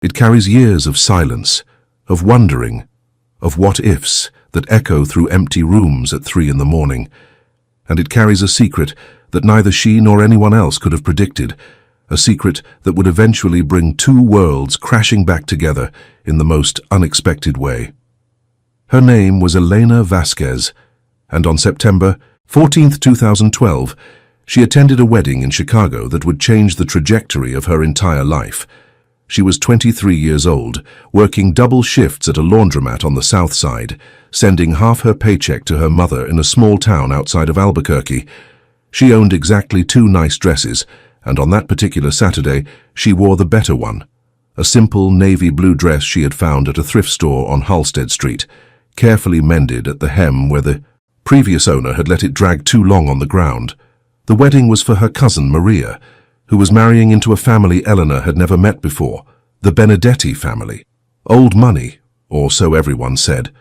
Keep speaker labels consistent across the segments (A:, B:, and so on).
A: It carries years of silence, of wondering, of what-ifs that echo through empty rooms at 3 in the morning. And it carries a secret that neither she nor anyone else could have predicted, a secret that would eventually bring two worlds crashing back together in the most unexpected way. Her name was Elena Vasquez, and on September 14, 2012, she attended a wedding in Chicago that would change the trajectory of her entire life. She was 23 years old, working double shifts at a laundromat on the South Side, sending half her paycheck to her mother in a small town outside of Albuquerque. She owned exactly 2 nice dresses, and on that particular Saturday, she wore the better one, a simple navy blue dress she had found at a thrift store on Halsted Street, carefully mended at the hem where the previous owner had let it drag too long on the ground. The wedding was for her cousin Maria, who was marrying into a family Eleanor had never met before, the Benedetti family. Old money, or so everyone said.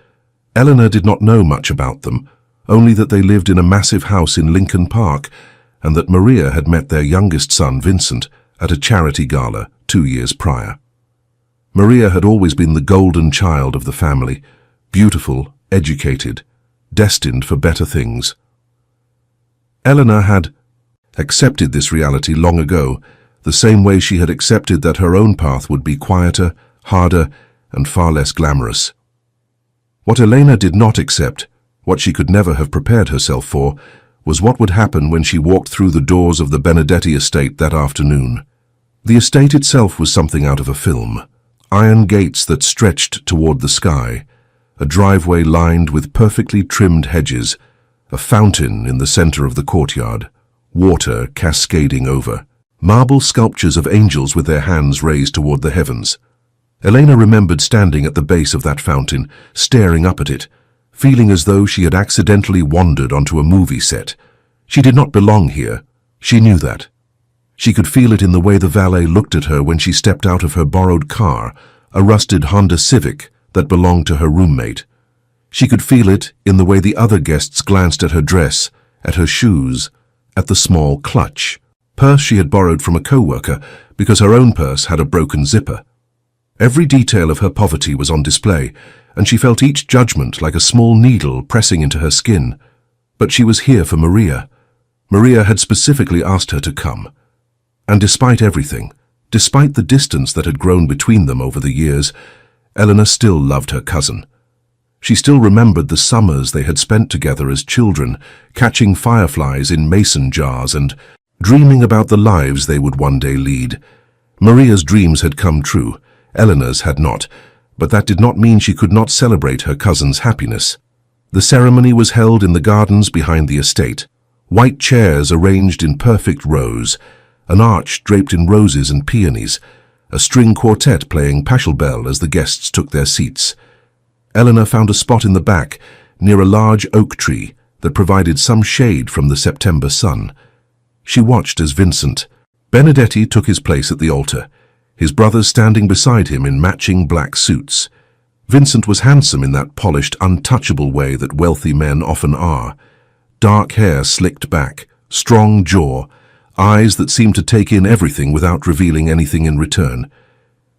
A: Eleanor did not know much about them, only that they lived in a massive house in Lincoln Park, and that Maria had met their youngest son, Vincent, at a charity gala 2 years prior. Maria had always been the golden child of the family, beautiful, educated, destined for better things. Eleanor had accepted this reality long ago, the same way she had accepted that her own path would be quieter, harder, and far less glamorous. What Elena did not accept, what she could never have prepared herself for, was what would happen when she walked through the doors of the Benedetti estate that afternoon. The estate itself was something out of a film. Iron gates that stretched toward the sky, a driveway lined with perfectly trimmed hedges, a fountain in the center of the courtyard, water cascading over, marble sculptures of angels with their hands raised toward the heavens. Elena remembered standing at the base of that fountain, staring up at it, feeling as though she had accidentally wandered onto a movie set. She did not belong here. She knew that. She could feel it in the way the valet looked at her when she stepped out of her borrowed car, a rusted Honda Civic that belonged to her roommate. She could feel it in the way the other guests glanced at her dress, at her shoes, at the small clutch, purse she had borrowed from a co-worker because her own purse had a broken zipper. Every detail of her poverty was on display, and she felt each judgment like a small needle pressing into her skin. But she was here for Maria. Maria had specifically asked her to come. And despite everything, despite the distance that had grown between them over the years, Eleanor still loved her cousin. She still remembered the summers they had spent together as children, catching fireflies in mason jars and dreaming about the lives they would one day lead. Maria's dreams had come true. Eleanor's had not, but that did not mean she could not celebrate her cousin's happiness. The ceremony was held in the gardens behind the estate, white chairs arranged in perfect rows, an arch draped in roses and peonies, a string quartet playing Pachelbel as the guests took their seats. Eleanor found a spot in the back, near a large oak tree that provided some shade from the September sun. She watched as Vincent Benedetti took his place at the altar, his brothers standing beside him in matching black suits. Vincent was handsome in that polished, untouchable way that wealthy men often are. Dark hair slicked back, strong jaw, eyes that seemed to take in everything without revealing anything in return.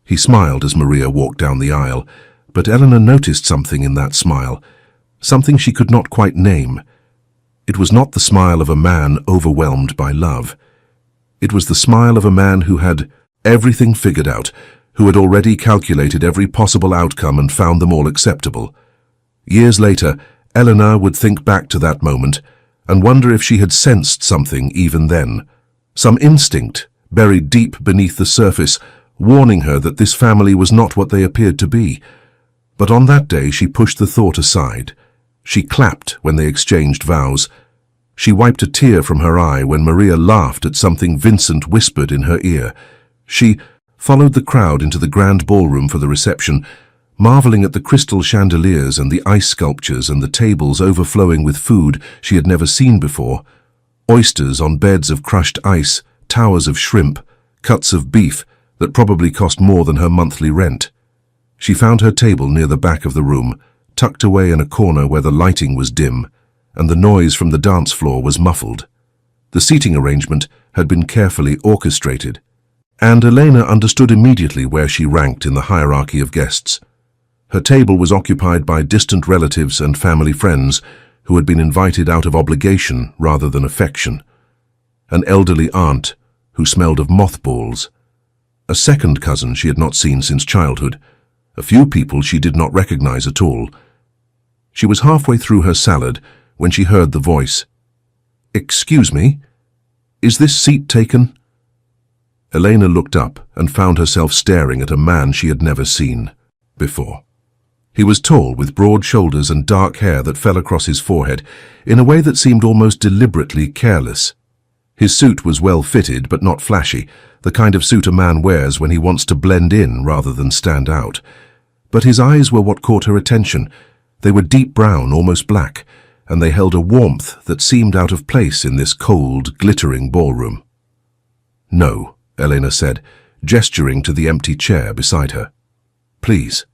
A: He smiled as Maria walked down the aisle, but Eleanor noticed something in that smile, something she could not quite name. It was not the smile of a man overwhelmed by love. It was the smile of a man who had everything figured out, who had already calculated every possible outcome and found them all acceptable. Years later, Eleanor would think back to that moment and wonder if she had sensed something even then, some instinct buried deep beneath the surface, warning her that this family was not what they appeared to be. But on that day she pushed the thought aside. She clapped when they exchanged vows. She wiped a tear from her eye when Maria laughed at something Vincent whispered in her ear. She followed the crowd into the grand ballroom for the reception, marveling at the crystal chandeliers and the ice sculptures and the tables overflowing with food she had never seen before. Oysters on beds of crushed ice, towers of shrimp, cuts of beef that probably cost more than her monthly rent. She found her table near the back of the room, tucked away in a corner where the lighting was dim, and the noise from the dance floor was muffled. The seating arrangement had been carefully orchestrated. And Elena understood immediately where she ranked in the hierarchy of guests. Her table was occupied by distant relatives and family friends who had been invited out of obligation rather than affection. An elderly aunt who smelled of mothballs. A second cousin she had not seen since childhood. A few people she did not recognize at all. She was halfway through her salad when she heard the voice. "Excuse me, is this seat taken?" Elena looked up and found herself staring at a man she had never seen before. He was tall, with broad shoulders and dark hair that fell across his forehead in a way that seemed almost deliberately careless. His suit was well fitted but not flashy, the kind of suit a man wears when he wants to blend in rather than stand out. But his eyes were what caught her attention. They were deep brown, almost black, and they held a warmth that seemed out of place in this cold, glittering ballroom. "No," Elena said, gesturing to the empty chair beside her. "Please."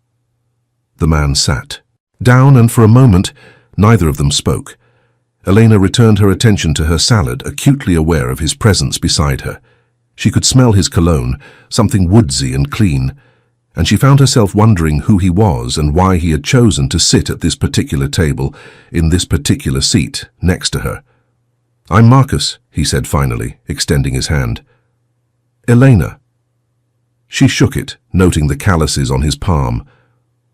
A: The man sat down, and for a moment neither of them spoke. Elena returned her attention to her salad, acutely aware of his presence beside her. She could smell his cologne, something woodsy and clean, and she found herself wondering who he was and why he had chosen to sit at this particular table, in this particular seat, next to her. "I'm Marcus," he said finally, extending his hand. "Elena." She shook it, noting the calluses on his palm.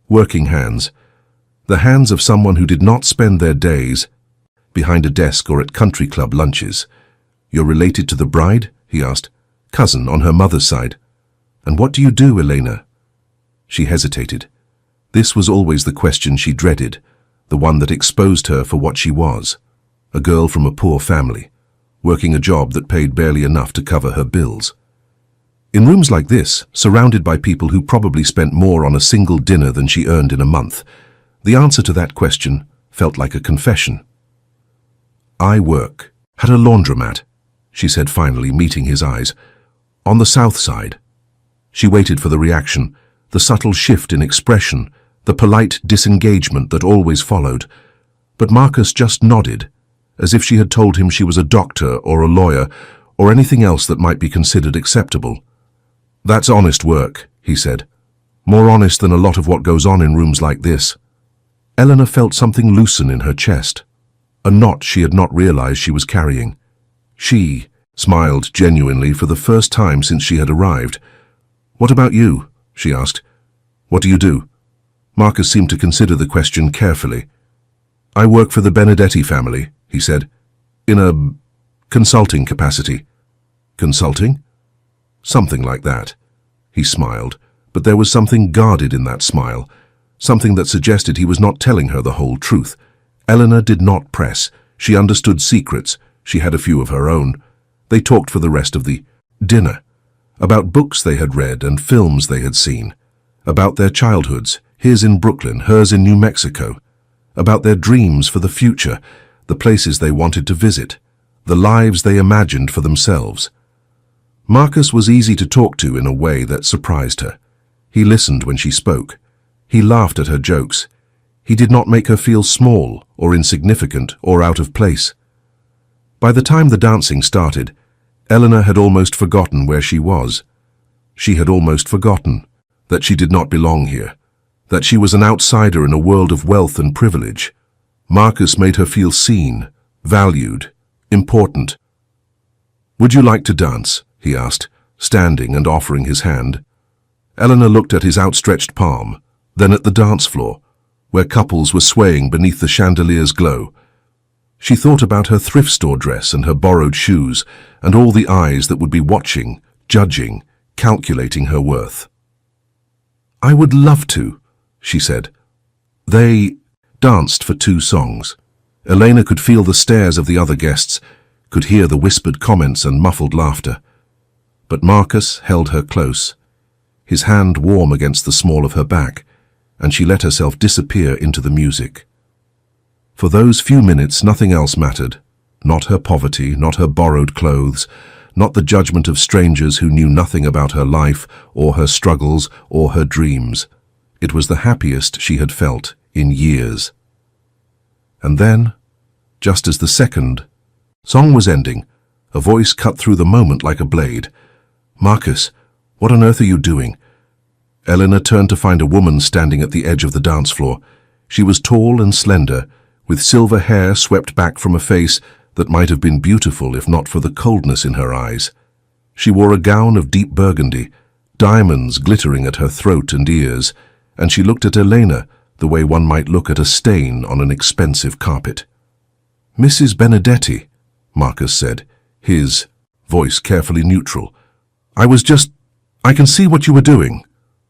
A: Working hands. The hands of someone who did not spend their days behind a desk or at country club lunches. "You're related to the bride?" he asked. "Cousin on her mother's side." "And what do you do, Elena?" She hesitated. This was always the question she dreaded, the one that exposed her for what she was. A girl from a poor family, working a job that paid barely enough to cover her bills. In rooms like this, surrounded by people who probably spent more on a single dinner than she earned in a month, the answer to that question felt like a confession. "I work at a laundromat," she said finally, meeting his eyes. "On the south side." She waited for the reaction, the subtle shift in expression, the polite disengagement that always followed. But Marcus just nodded, as if she had told him she was a doctor or a lawyer or anything else that might be considered acceptable. "That's honest work," he said. "More honest than a lot of what goes on in rooms like this." Elena felt something loosen in her chest, a knot she had not realized she was carrying. She smiled genuinely for the first time since she had arrived. "What about you?" she asked. "What do you do?" Marcus seemed to consider the question carefully. "I work for the Benedetti family," he said, "in a consulting capacity." "Consulting?" "Something like that." He smiled, but there was something guarded in that smile, something that suggested he was not telling her the whole truth. Elena did not press. She understood secrets. She had a few of her own. They talked for the rest of the dinner, about books they had read and films they had seen, about their childhoods, his in Brooklyn, hers in New Mexico, about their dreams for the future, the places they wanted to visit, the lives they imagined for themselves. Marcus was easy to talk to in a way that surprised her. He listened when she spoke. He laughed at her jokes. He did not make her feel small or insignificant or out of place. By the time the dancing started, Elena had almost forgotten where she was. She had almost forgotten that she did not belong here, that she was an outsider in a world of wealth and privilege. Marcus made her feel seen, valued, important. "Would you like to dance?" he asked, standing and offering his hand. Elena looked at his outstretched palm, then at the dance floor, where couples were swaying beneath the chandelier's glow. She thought about her thrift store dress and her borrowed shoes, and all the eyes that would be watching, judging, calculating her worth. "I would love to," she said. They danced for 2 songs. Elena could feel the stares of the other guests, could hear the whispered comments and muffled laughter. But Marcus held her close, his hand warm against the small of her back, and she let herself disappear into the music. For those few minutes nothing else mattered, not her poverty, not her borrowed clothes, not the judgment of strangers who knew nothing about her life or her struggles or her dreams. It was the happiest she had felt in years. And then, just as the second song was ending, a voice cut through the moment like a blade. "Marcus, What on earth are you doing?" Elena turned to find a woman standing at the edge of the dance floor. She was tall and slender, with silver hair swept back from a face that might have been beautiful if not for the coldness in her eyes. She wore a gown of deep burgundy, diamonds glittering at her throat and ears, and she looked at Elena the way one might look at a stain on an expensive carpet. "Mrs. Benedetti," Marcus said, his voice carefully neutral. I can see what you were doing."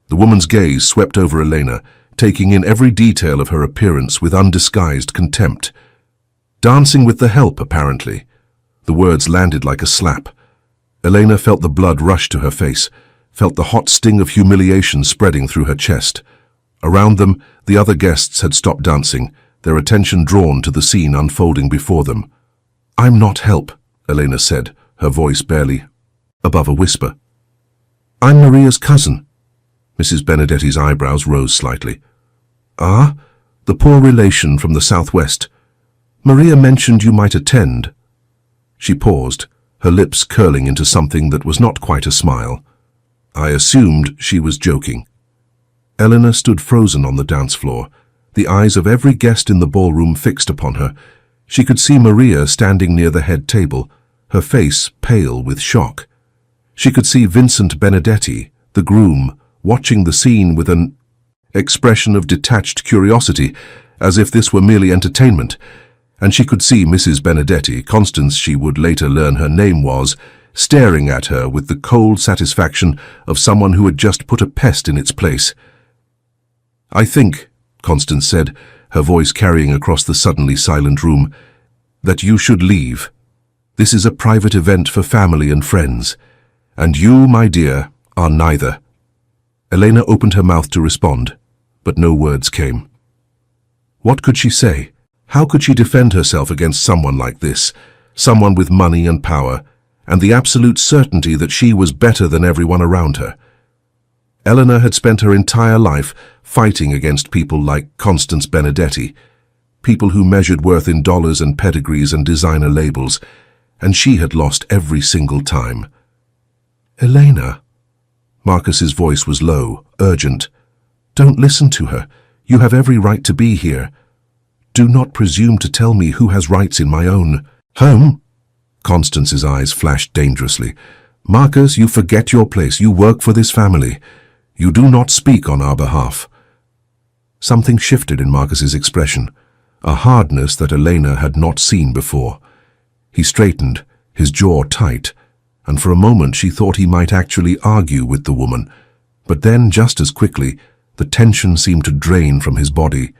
A: The woman's gaze swept over Elena, taking in every detail of her appearance with undisguised contempt. "Dancing with the help, apparently." The words landed like a slap. Elena felt the blood rush to her face, felt the hot sting of humiliation spreading through her chest. Around them, the other guests had stopped dancing, their attention drawn to the scene unfolding before them. "I'm not help," Elena said, her voice barely above a whisper. "I'm Maria's cousin." Mrs. Benedetti's eyebrows rose slightly. "Ah, the poor relation from the southwest. Maria mentioned you might attend." She paused, her lips curling into something that was not quite a smile. I assumed she was joking. Elena stood frozen on the dance floor, the eyes of every guest in the ballroom fixed upon her. She could see Maria standing near the head table, her face pale with shock. She could see Vincent Benedetti, the groom, watching the scene with an expression of detached curiosity, as if this were merely entertainment. And she could see Mrs. Benedetti, Constance she would later learn her name was, staring at her with the cold satisfaction of someone who had just put a pest in its place. "I think," Constance said, her voice carrying across the suddenly silent room, "that you should leave. This is a private event for family and friends, and you, my dear, are neither." Elena opened her mouth to respond, but no words came. What could she say? How could she defend herself against someone like this, someone with money and power, and the absolute certainty that she was better than everyone around her? Elena had spent her entire life fighting against people like Constance Benedetti, people who measured worth in dollars and pedigrees and designer labels, and she had lost every single time. "Elena," Marcus's voice was low, urgent. "Don't listen to her. You have every right to be here. Do not presume to tell me who has rights in my own home." Constance's eyes flashed dangerously. "Marcus, you forget your place. You work for this family. You do not speak on our behalf." Something shifted in Marcus's expression, a hardness that Elena had not seen before. He straightened, his jaw tight, and for a moment she thought he might actually argue with the woman. But then, just as quickly, the tension seemed to drain from his body.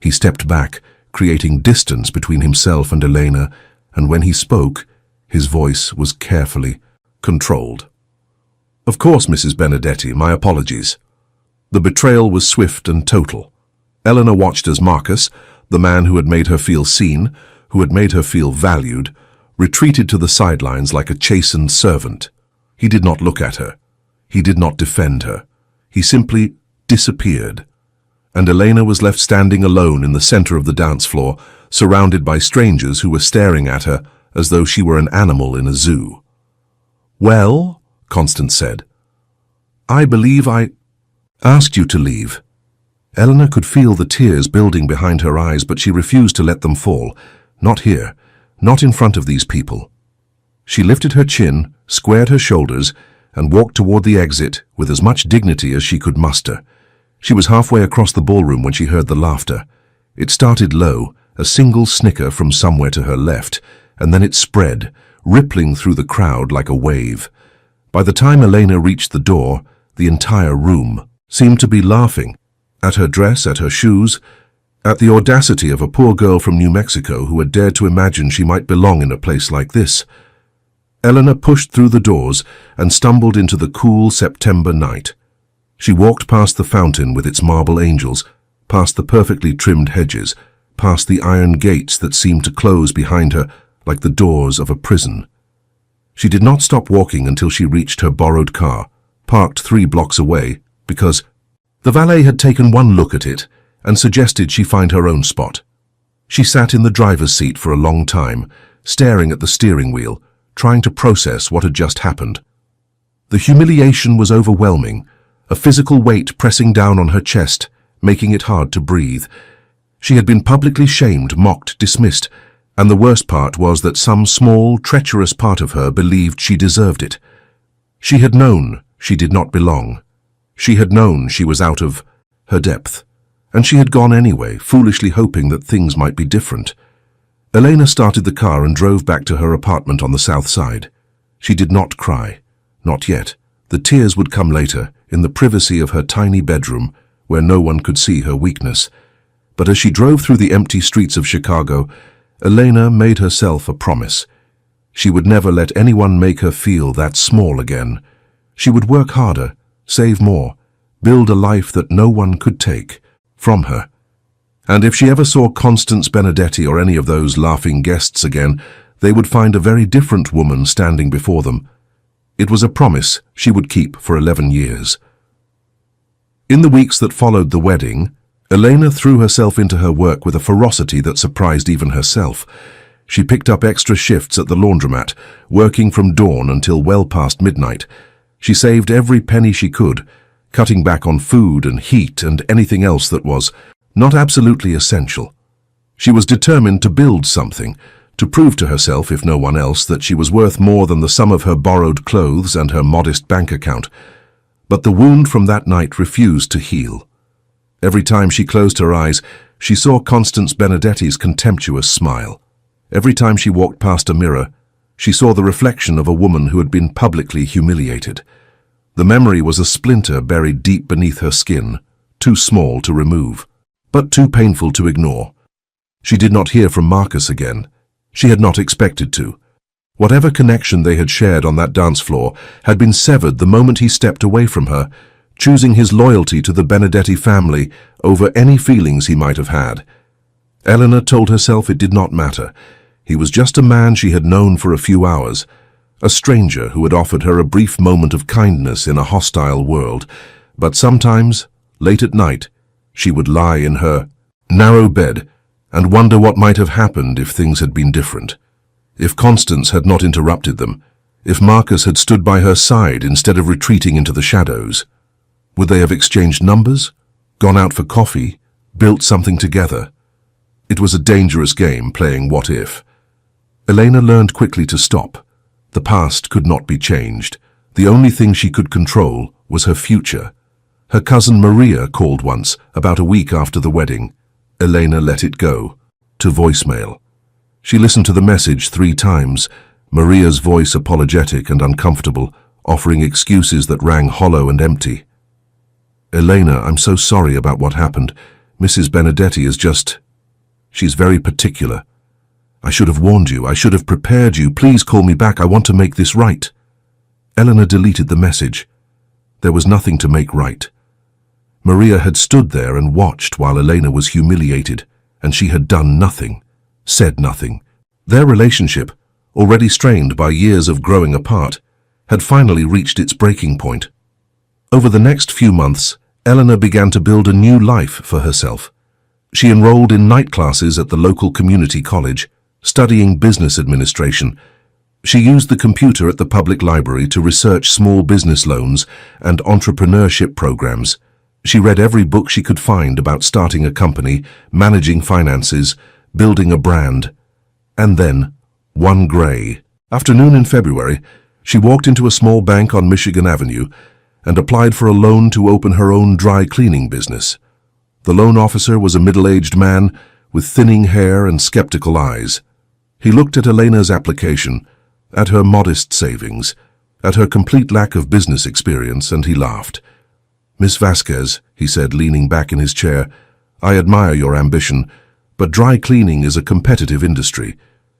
A: He stepped back, creating distance between himself and Elena, and when he spoke, his voice was carefully controlled. "Of course, Mrs. Benedetti, my apologies." The betrayal was swift and total. Elena watched as Marcus, the man who had made her feel seen, who had made her feel valued, retreated to the sidelines like a chastened servant. He did not look at her. He did not defend her. He simply disappeared. And Elena was left standing alone in the center of the dance floor, surrounded by strangers who were staring at her as though she were an animal in a zoo. "Well," Constance said, "I believe I asked you to leave." Elena could feel the tears building behind her eyes, but she refused to let them fall. Not here. Not in front of these people. She lifted her chin, squared her shoulders, and walked toward the exit with as much dignity as she could muster. She was halfway across the ballroom when she heard the laughter. It started low, a single snicker from somewhere to her left, and then it spread, rippling through the crowd like a wave. By the time Elena reached the door, the entire room seemed to be laughing, at her dress, at her shoes, at the audacity of a poor girl from New Mexico who had dared to imagine she might belong in a place like this. Elena pushed through the doors and stumbled into the cool September night. She walked past the fountain with its marble angels, past the perfectly trimmed hedges, past the iron gates that seemed to close behind her like the doors of a prison. She did not stop walking until she reached her borrowed car, parked 3 blocks away, because the valet had taken one look at it and suggested she find her own spot. She sat in the driver's seat for a long time, staring at the steering wheel, trying to process what had just happened. The humiliation was overwhelming, a physical weight pressing down on her chest, making it hard to breathe. She had been publicly shamed, mocked, dismissed, and the worst part was that some small, treacherous part of her believed she deserved it. She had known she did not belong. She had known she was out of her depth, and she had gone anyway, foolishly hoping that things might be different. Elena started the car and drove back to her apartment on the south side. She did not cry. Not yet. The tears would come later, in the privacy of her tiny bedroom, where no one could see her weakness. But as she drove through the empty streets of Chicago, Elena made herself a promise. She would never let anyone make her feel that small again. She would work harder, save more, build a life that no one could take from her. And if she ever saw Constance Benedetti or any of those laughing guests again, they would find a very different woman standing before them. It was a promise she would keep for 11 years. In the weeks that followed the wedding, Elena threw herself into her work with a ferocity that surprised even herself. She picked up extra shifts at the laundromat, working from dawn until well past midnight. She saved every penny she could, cutting back on food and heat and anything else that was not absolutely essential. She was determined to build something, to prove to herself, if no one else, that she was worth more than the sum of her borrowed clothes and her modest bank account. But the wound from that night refused to heal. Every time she closed her eyes, she saw Constance Benedetti's contemptuous smile. Every time she walked past a mirror, she saw the reflection of a woman who had been publicly humiliated. The memory was a splinter buried deep beneath her skin, too small to remove, but too painful to ignore. She did not hear from Marcus again. She had not expected to. Whatever connection they had shared on that dance floor had been severed the moment he stepped away from her, choosing his loyalty to the Benedetti family over any feelings he might have had. Elena told herself it did not matter. He was just a man she had known for a few hours, a stranger who had offered her a brief moment of kindness in a hostile world. But sometimes, late at night, she would lie in her narrow bed and wonder what might have happened if things had been different. If Constance had not interrupted them, if Marcus had stood by her side instead of retreating into the shadows. Would they have exchanged numbers, gone out for coffee, built something together? It was a dangerous game playing what if. Elena learned quickly to stop. The past could not be changed. The only thing she could control was her future. Her cousin Maria called once, about a week after the wedding. Elena let it go, to voicemail. She listened to the message 3 times, Maria's voice apologetic and uncomfortable, offering excuses that rang hollow and empty. Elena, I'm so sorry about what happened. Mrs. Benedetti is just... She's very particular. I should have warned you. I should have prepared you. Please call me back. I want to make this right. Elena deleted the message. There was nothing to make right. Maria had stood there and watched while Elena was humiliated, and she had done nothing, said nothing. Their relationship, already strained by years of growing apart, had finally reached its breaking point. Over the next few months, Elena began to build a new life for herself. She enrolled in night classes at the local community college, studying business administration. She used the computer at the public library to research small business loans and entrepreneurship programs. She read every book she could find about starting a company, managing finances, building a brand. And then, one gray afternoon in February, she walked into a small bank on Michigan Avenue and applied for a loan to open her own dry cleaning business. The loan officer was a middle-aged man with thinning hair and skeptical eyes. He looked at Elena's application, at her modest savings, at her complete lack of business experience, and he laughed. "Miss Vasquez," he said, leaning back in his chair, "I admire your ambition, but dry cleaning is a competitive industry.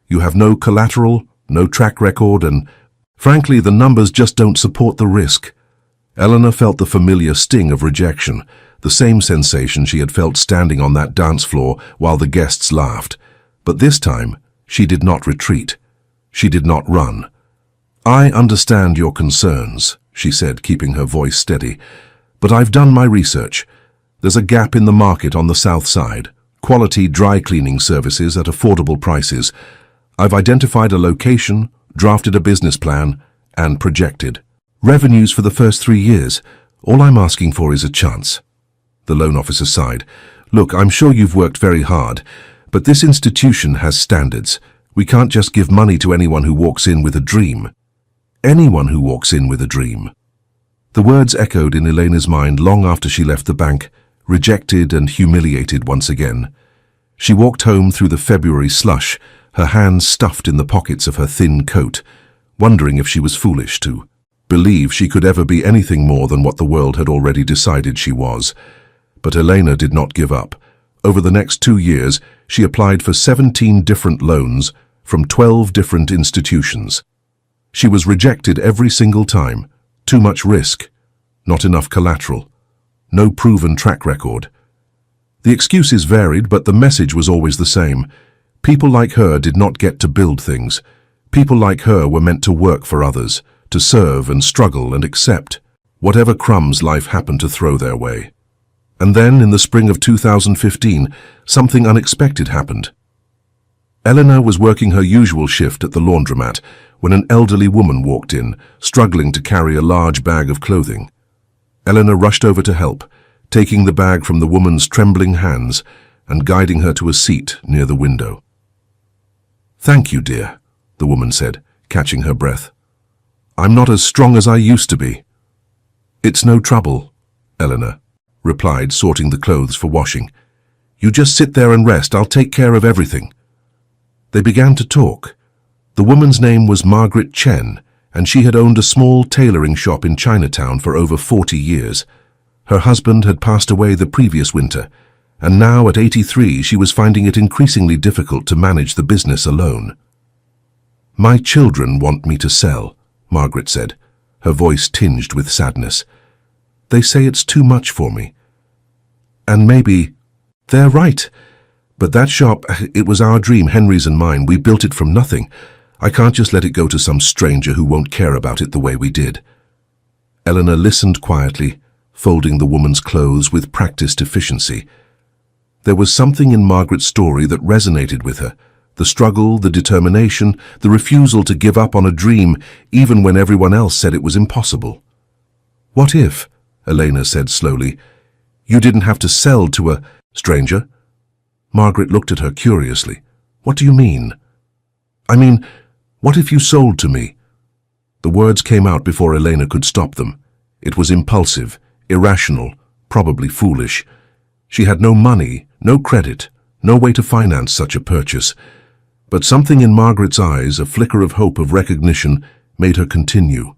A: You have no collateral, no track record, and, frankly, the numbers just don't support the risk." Elena felt the familiar sting of rejection, the same sensation she had felt standing on that dance floor while the guests laughed. But this time, she did not retreat. She did not run. "I understand your concerns," she said, keeping her voice steady. "But I've done my research. There's a gap in the market on the south side. Quality dry cleaning services at affordable prices. I've identified a location, drafted a business plan, and projected. Revenues for the first 3 years. All I'm asking for is a chance. The loan officer sighed. Look, I'm sure you've worked very hard, but this institution has standards. We can't just give money to anyone who walks in with a dream. Anyone who walks in with a dream. The words echoed in Elena's mind long after she left the bank, rejected and humiliated once again. She walked home through the February slush, her hands stuffed in the pockets of her thin coat, wondering if she was foolish to believe she could ever be anything more than what the world had already decided she was. But Elena did not give up. Over the next 2 years, she applied for 17 different loans from 12 different institutions. She was rejected every single time. Too much risk, not enough collateral, no proven track record. The excuses varied, but the message was always the same. People like her did not get to build things. People like her were meant to work for others, to serve and struggle and accept whatever crumbs life happened to throw their way. And then, in the spring of 2015, something unexpected happened. Elena was working her usual shift at the laundromat when an elderly woman walked in, struggling to carry a large bag of clothing. Elena rushed over to help, taking the bag from the woman's trembling hands and guiding her to a seat near the window. "Thank you, dear," the woman said, catching her breath. "I'm not as strong as I used to be." "It's no trouble," Elena replied, sorting the clothes for washing. "You just sit there and rest. I'll take care of everything." They began to talk. The woman's name was Margaret Chen, and she had owned a small tailoring shop in Chinatown for over 40 years. Her husband had passed away the previous winter, and now at 83 she was finding it increasingly difficult to manage the business alone. "My children want me to sell," Margaret said, her voice tinged with sadness. "They say it's too much for me. And maybe they're right. But that shop, it was our dream, Henry's and mine. We built it from nothing. I can't just let it go to some stranger who won't care about it the way we did." Eleanor listened quietly, folding the woman's clothes with practiced efficiency. There was something in Margaret's story that resonated with her. The struggle, the determination, the refusal to give up on a dream, even when everyone else said it was impossible. "What if," Elena said slowly, "you didn't have to sell to a stranger?" Margaret looked at her curiously. "What do you mean?" "I mean, what if you sold to me?" The words came out before Elena could stop them. It was impulsive, irrational, probably foolish. She had no money, no credit, no way to finance such a purchase. But something in Margaret's eyes, a flicker of hope, of recognition, made her continue.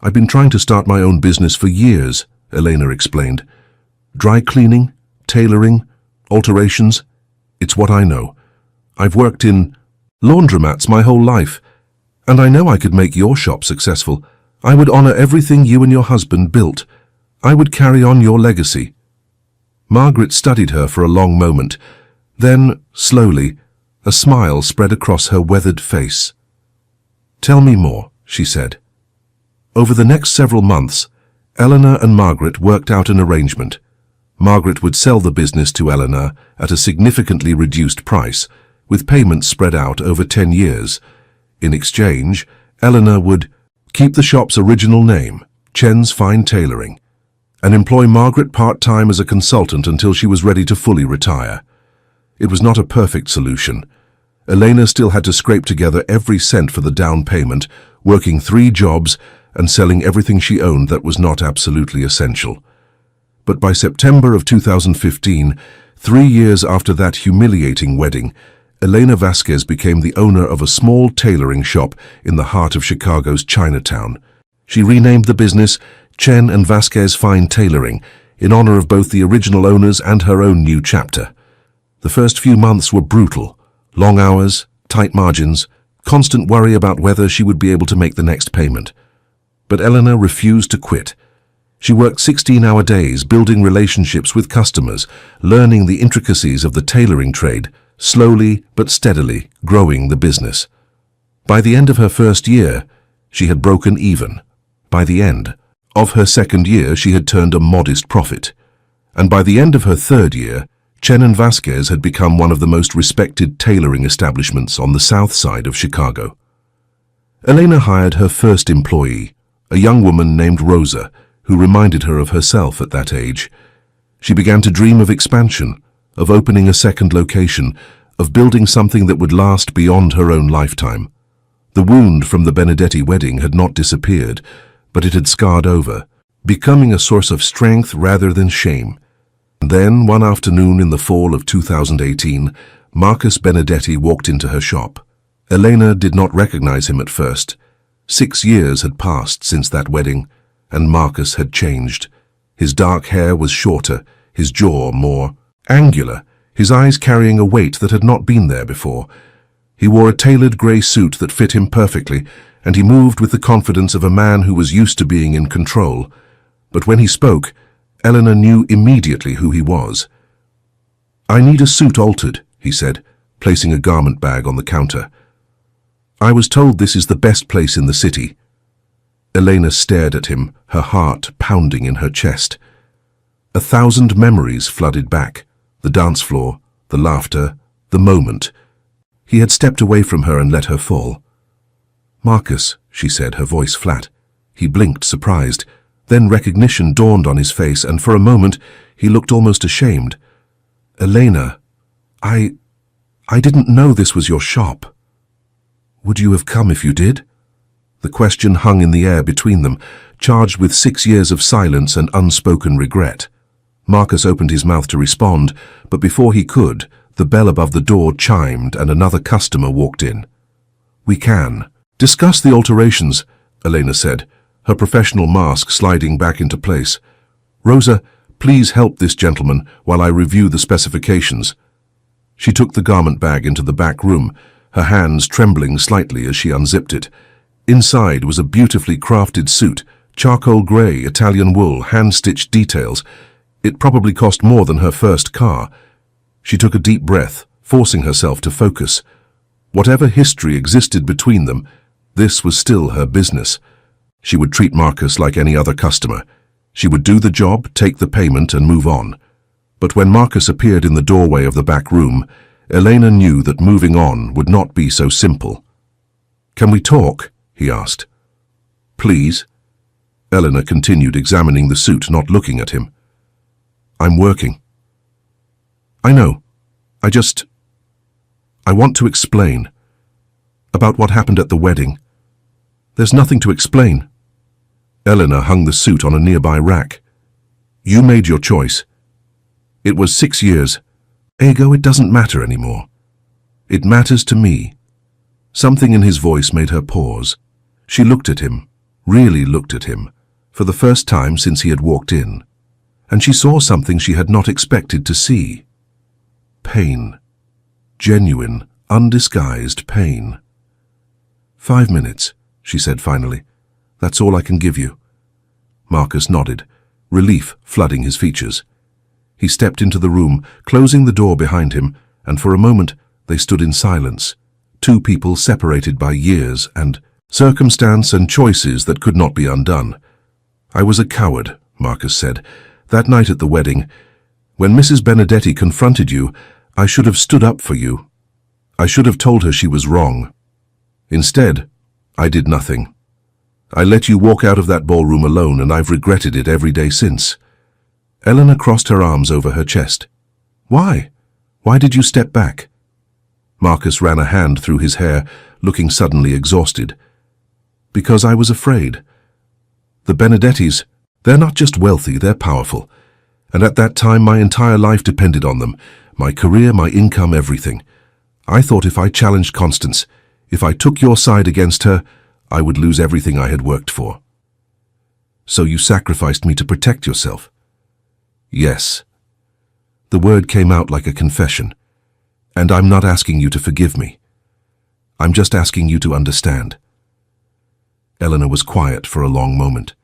A: "I've been trying to start my own business for years," Elena explained. "Dry cleaning, tailoring, alterations. It's what I know. I've worked in laundromats my whole life, and I know I could make your shop successful. I would honor everything you and your husband built. I would carry on your legacy." Margaret studied her for a long moment. Then, slowly, a smile spread across her weathered face. "Tell me more," she said. Over the next several months, Eleanor and Margaret worked out an arrangement. Margaret would sell the business to Eleanor at a significantly reduced price, with payments spread out over 10 years. In exchange, Eleanor would keep the shop's original name, Chen's Fine Tailoring, and employ Margaret part-time as a consultant until she was ready to fully retire. It was not a perfect solution. Elena still had to scrape together every cent for the down payment, working 3 jobs and selling everything she owned that was not absolutely essential. But by September of 2015, 3 years after that humiliating wedding, Elena Vasquez became the owner of a small tailoring shop in the heart of Chicago's Chinatown. She renamed the business Chen and Vasquez Fine Tailoring in honor of both the original owners and her own new chapter. The first few months were brutal. Long hours, tight margins, constant worry about whether she would be able to make the next payment. But Eleanor refused to quit. She worked 16-hour days, building relationships with customers, learning the intricacies of the tailoring trade, slowly but steadily growing the business. By the end of her first year, she had broken even. By the end of her second year, she had turned a modest profit. And by the end of her third year, Chen and Vasquez had become one of the most respected tailoring establishments on the south side of Chicago. Elena hired her first employee, a young woman named Rosa, who reminded her of herself at that age. She began to dream of expansion, of opening a second location, of building something that would last beyond her own lifetime. The wound from the Benedetti wedding had not disappeared, but it had scarred over, becoming a source of strength rather than shame. And then, one afternoon in the fall of 2018, Marcus Benedetti walked into her shop. Elena did not recognize him at first. 6 years had passed since that wedding, and Marcus had changed. His dark hair was shorter, his jaw more angular, his eyes carrying a weight that had not been there before. He wore a tailored grey suit that fit him perfectly, and he moved with the confidence of a man who was used to being in control. But when he spoke, Eleanor knew immediately who he was. "I need a suit altered," he said, placing a garment bag on the counter. "I was told this is the best place in the city." Elena stared at him, her heart pounding in her chest. 1,000 memories flooded back. The dance floor, the laughter, the moment. He had stepped away from her and let her fall. "Marcus," she said, her voice flat. He blinked, surprised. Then recognition dawned on his face, and for a moment he looked almost ashamed. "Elena, I didn't know this was your shop." "Would you have come if you did?" The question hung in the air between them, charged with 6 years of silence and unspoken regret. Marcus opened his mouth to respond, but before he could, the bell above the door chimed and another customer walked in. "We can discuss the alterations," Elena said, her professional mask sliding back into place. "Rosa, please help this gentleman while I review the specifications." She took the garment bag into the back room, her hands trembling slightly as she unzipped it. Inside was a beautifully crafted suit, charcoal grey, Italian wool, hand-stitched details. It probably cost more than her first car. She took a deep breath, forcing herself to focus. Whatever history existed between them, this was still her business. She would treat Marcus like any other customer. She would do the job, take the payment, and move on. But when Marcus appeared in the doorway of the back room, Elena knew that moving on would not be so simple. "Can we talk?" he asked. "Please." Eleanor continued examining the suit, not looking at him. "I'm working." "I know. I want to explain. About what happened at the wedding." "There's nothing to explain." Eleanor hung the suit on a nearby rack. "You made your choice. It was 6 years. Ego, it doesn't matter anymore. It matters to me." Something in his voice made her pause. She looked at him, really looked at him, for the first time since he had walked in. And she saw something she had not expected to see. Pain. Genuine, undisguised pain. "5 minutes," she said finally. "That's all I can give you." Marcus nodded, relief flooding his features. He stepped into the room, closing the door behind him, and for a moment they stood in silence, two people separated by years and circumstance and choices that could not be undone. "I was a coward," Marcus said. "That night at the wedding, when Mrs. Benedetti confronted you, I should have stood up for you. I should have told her she was wrong. Instead, I did nothing. I let you walk out of that ballroom alone, and I've regretted it every day since." Eleanor crossed her arms over her chest. "Why? Why did you step back?" Marcus ran a hand through his hair, looking suddenly exhausted. "Because I was afraid. The Benedettis, they're not just wealthy, they're powerful. And at that time my entire life depended on them, my career, my income, everything. I thought if I challenged Constance, if I took your side against her, I would lose everything I had worked for." "So you sacrificed me to protect yourself?" "Yes." The word came out like a confession. "And I'm not asking you to forgive me. I'm just asking you to understand." Eleanor was quiet for a long moment.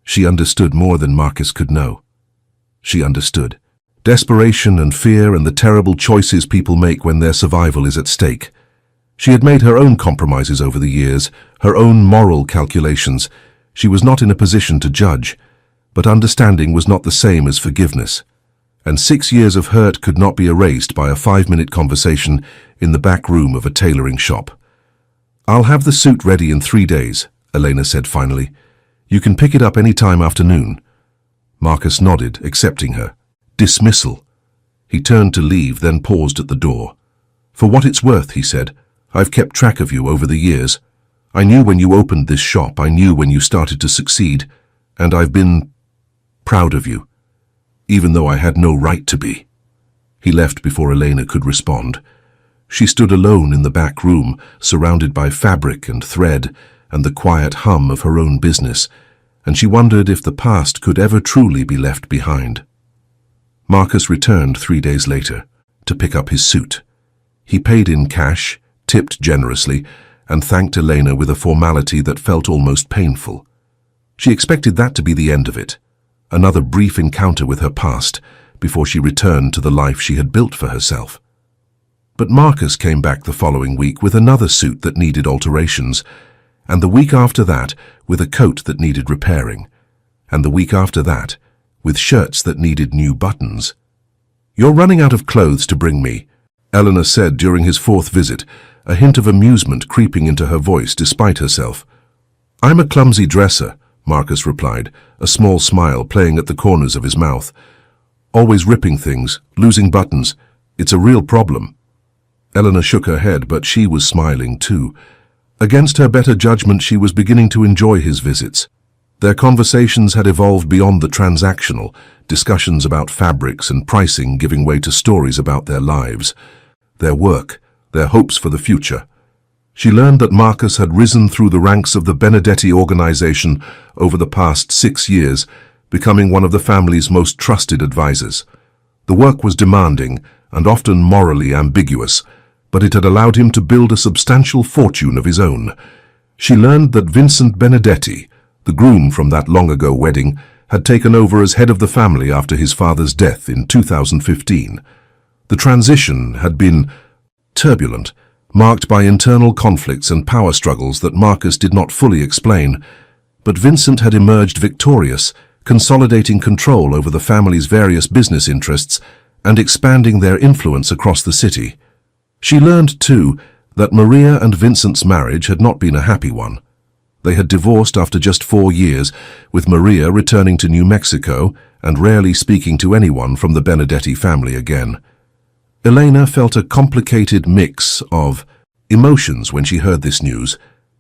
A: She understood more than Marcus could know. She understood desperation and fear and the terrible choices people make when their survival is at stake. She had made her own compromises over the years, her own moral calculations. She was not in a position to judge, but understanding was not the same as forgiveness. And 6 years of hurt could not be erased by a 5-minute conversation in the back room of a tailoring shop. "I'll have the suit ready in 3 days," Elena said finally. You can pick it up any time afternoon. Marcus nodded, accepting her. Dismissal. He turned to leave, then paused at the door. For what it's worth, he said, I've kept track of you over the years. I knew when you opened this shop, I knew when you started to succeed, and I've been proud of you, even though I had no right to be. He left before Elena could respond. She stood alone in the back room, surrounded by fabric and thread and the quiet hum of her own business, and she wondered if the past could ever truly be left behind. Marcus returned 3 days later to pick up his suit. He paid in cash, tipped generously, and thanked Elena with a formality that felt almost painful. She expected that to be the end of it, another brief encounter with her past before she returned to the life she had built for herself. But Marcus came back the following week with another suit that needed alterations, and the week after that with a coat that needed repairing, and the week after that with shirts that needed new buttons. "You're running out of clothes to bring me," Eleanor said during his 4th visit, a hint of amusement creeping into her voice despite herself. "I'm a clumsy dresser," Marcus replied, a small smile playing at the corners of his mouth. "Always ripping things, losing buttons. It's a real problem." Eleanor shook her head, but she was smiling too. Against her better judgment, she was beginning to enjoy his visits. Their conversations had evolved beyond the transactional, discussions about fabrics and pricing giving way to stories about their lives, their work, their hopes for the future. She learned that Marcus had risen through the ranks of the Benedetti organization over the past 6 years, becoming one of the family's most trusted advisors. The work was demanding and often morally ambiguous, but it had allowed him to build a substantial fortune of his own. She learned that Vincent Benedetti, the groom from that long-ago wedding, had taken over as head of the family after his father's death in 2015. The transition had been turbulent, marked by internal conflicts and power struggles that Marcus did not fully explain, but Vincent had emerged victorious, consolidating control over the family's various business interests and expanding their influence across the city. She learned, too, that Maria and Vincent's marriage had not been a happy one. They had divorced after just 4 years, with Maria returning to New Mexico and rarely speaking to anyone from the Benedetti family again. Elena felt a complicated mix of emotions when she heard this news,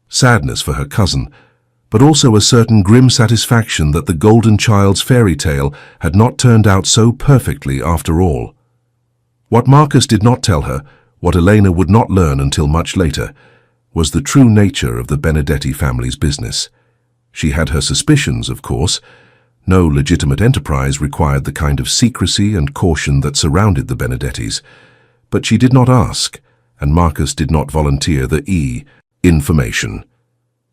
A: sadness for her cousin, but also a certain grim satisfaction that the golden child's fairy tale had not turned out so perfectly after all. What Marcus did not tell her, what Elena would not learn until much later, was the true nature of the Benedetti family's business. She had her suspicions, of course. No legitimate enterprise required the kind of secrecy and caution that surrounded the Benedettis. But she did not ask, and Marcus did not volunteer the information.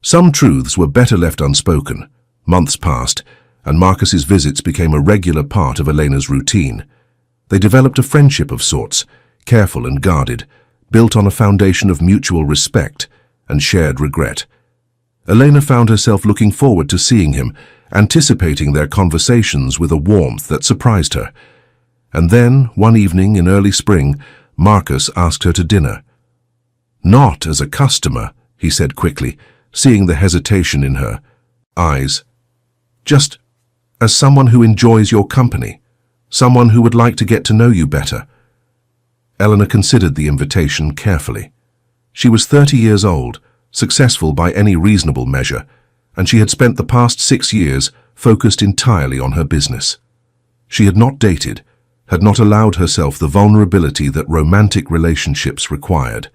A: Some truths were better left unspoken. Months passed, and Marcus's visits became a regular part of Elena's routine. They developed a friendship of sorts, careful and guarded, built on a foundation of mutual respect and shared regret. Elena found herself looking forward to seeing him, anticipating their conversations with a warmth that surprised her. And then, one evening in early spring, Marcus asked her to dinner. "Not as a customer," he said quickly, seeing the hesitation in her eyes. "Just as someone who enjoys your company, someone who would like to get to know you better." Eleanor considered the invitation carefully. She was 30 years old, successful by any reasonable measure, and she had spent the past 6 years focused entirely on her business. She had not dated, had not allowed herself the vulnerability that romantic relationships required.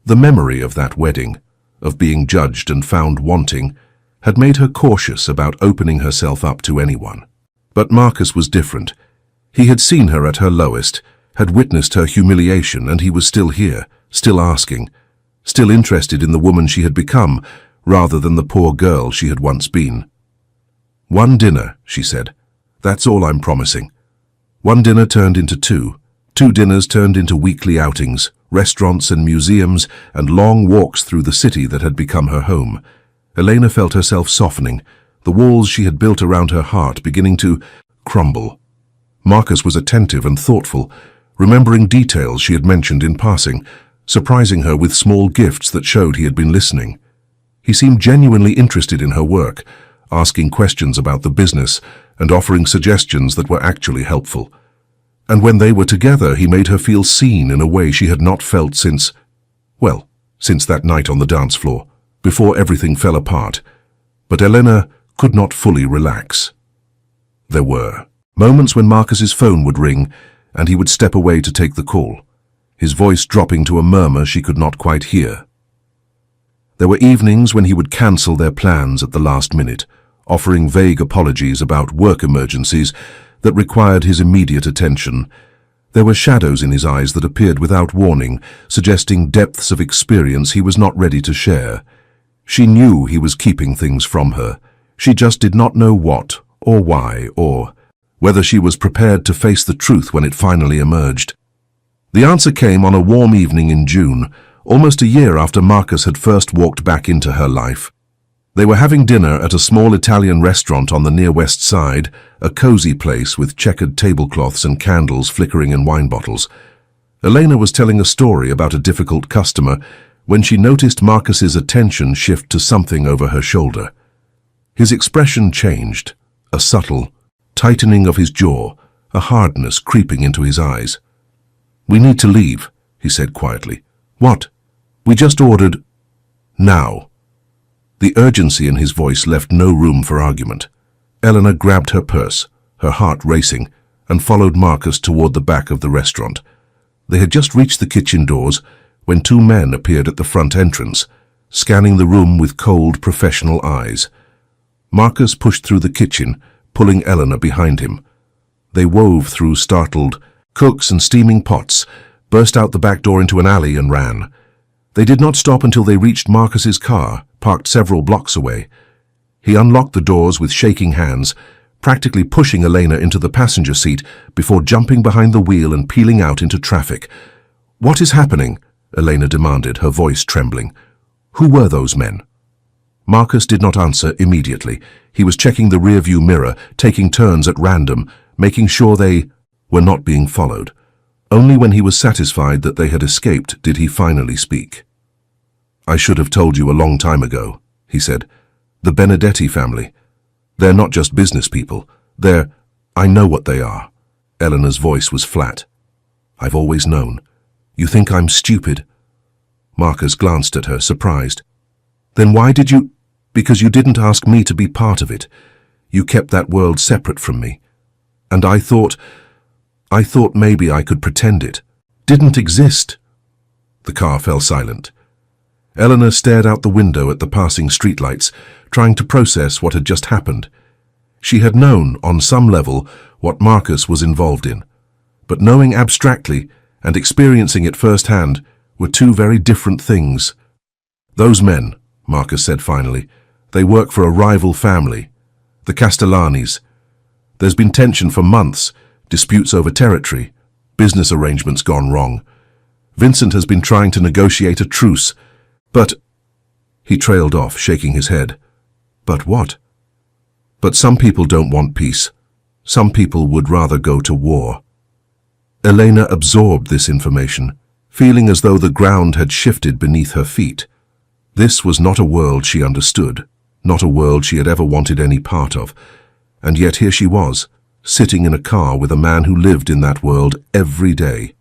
A: The memory of that wedding, of being judged and found wanting, had made her cautious about opening herself up to anyone. But Marcus was different. He had seen her at her lowest, had witnessed her humiliation, and he was still here, still asking, still interested in the woman she had become, rather than the poor girl she had once been. "One dinner," she said. "That's all I'm promising." One dinner turned into two. 2 dinners turned into weekly outings, restaurants and museums, and long walks through the city that had become her home. Elena felt herself softening, the walls she had built around her heart beginning to crumble. Marcus was attentive and thoughtful, remembering details she had mentioned in passing, surprising her with small gifts that showed he had been listening. He seemed genuinely interested in her work, asking questions about the business and offering suggestions that were actually helpful. And when they were together, he made her feel seen in a way she had not felt since that night on the dance floor, before everything fell apart. But Elena could not fully relax. There were moments when Marcus's phone would ring and he would step away to take the call, his voice dropping to a murmur she could not quite hear. There were evenings when he would cancel their plans at the last minute, offering vague apologies about work emergencies that required his immediate attention. There were shadows in his eyes that appeared without warning, suggesting depths of experience he was not ready to share. She knew he was keeping things from her. She just did not know what, or why, or whether she was prepared to face the truth when it finally emerged. The answer came on a warm evening in June, almost a year after Marcus had first walked back into her life. They were having dinner at a small Italian restaurant on the near west side, a cozy place with checkered tablecloths and candles flickering in wine bottles. Elena was telling a story about a difficult customer when she noticed Marcus's attention shift to something over her shoulder. His expression changed, a subtle tightening of his jaw, a hardness creeping into his eyes. "We need to leave," he said quietly. "What?" "We just ordered." "Now." The urgency in his voice left no room for argument. Elena grabbed her purse, her heart racing, and followed Marcus toward the back of the restaurant. They had just reached the kitchen doors when two men appeared at the front entrance, scanning the room with cold, professional eyes. Marcus pushed through the kitchen, pulling Elena behind him. They wove through startled cooks and steaming pots, burst out the back door into an alley and ran. They did not stop until they reached Marcus's car, parked several blocks away. He unlocked the doors with shaking hands, practically pushing Elena into the passenger seat before jumping behind the wheel and peeling out into traffic. "What is happening?" Elena demanded, her voice trembling. "Who were those men?" Marcus did not answer immediately. He was checking the rearview mirror, taking turns at random, making sure they were not being followed. Only when he was satisfied that they had escaped did he finally speak. "I should have told you a long time ago," he said. "The Benedetti family. They're not just business people. I know what they are." Eleanor's voice was flat. "I've always known. You think I'm stupid?" Marcus glanced at her, surprised. "Then why did you—" "Because you didn't ask me to be part of it. You kept that world separate from me. And I thought maybe I could pretend it didn't exist." The car fell silent. Eleanor stared out the window at the passing streetlights, trying to process what had just happened. She had known, on some level, what Marcus was involved in, but knowing abstractly and experiencing it firsthand were two very different things. "Those men," Marcus said finally, "they work for a rival family, the Castellanis. There's been tension for months, disputes over territory, business arrangements gone wrong. Vincent has been trying to negotiate a truce, but—" He trailed off, shaking his head. "But what?" "But some people don't want peace. Some people would rather go to war." Elena absorbed this information, feeling as though the ground had shifted beneath her feet. This was not a world she understood, not a world she had ever wanted any part of, and yet here she was, sitting in a car with a man who lived in that world every day.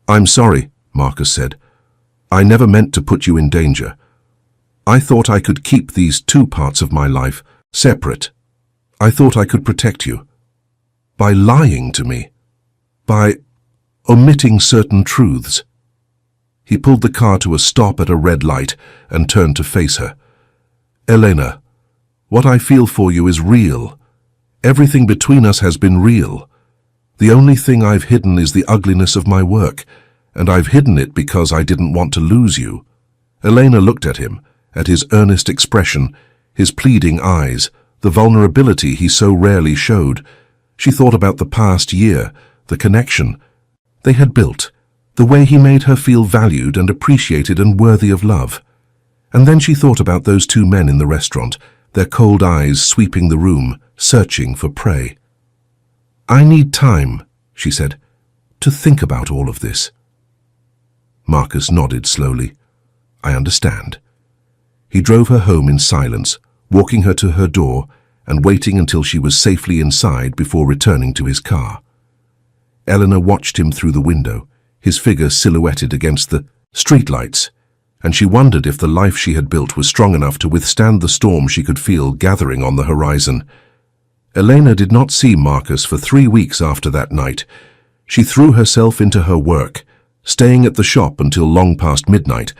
A: "I'm sorry," Marcus said. "I never meant to put you in danger. I thought I could keep these two parts of my life separate. I thought I could protect you. By lying to me. By omitting certain truths." He pulled the car to a stop at a red light and turned to face her. "Elena, what I feel for you is real. Everything between us has been real. The only thing I've hidden is the ugliness of my work, and I've hidden it because I didn't want to lose you." Elena looked at him, at his earnest expression, his pleading eyes, the vulnerability he so rarely showed. She thought about the past year, the connection they had built, the way he made her feel valued and appreciated and worthy of love. And then she thought about those two men in the restaurant, their cold eyes sweeping the room, searching for prey. "I need time," she said, "to think about all of this." Marcus nodded slowly. "I understand." He drove her home in silence, walking her to her door and waiting until she was safely inside before returning to his car. Eleanor watched him through the window, his figure silhouetted against the streetlights, and she wondered if the life she had built was strong enough to withstand the storm she could feel gathering on the horizon. Elena did not see Marcus for 3 weeks after that night. She threw herself into her work, staying at the shop until long past midnight,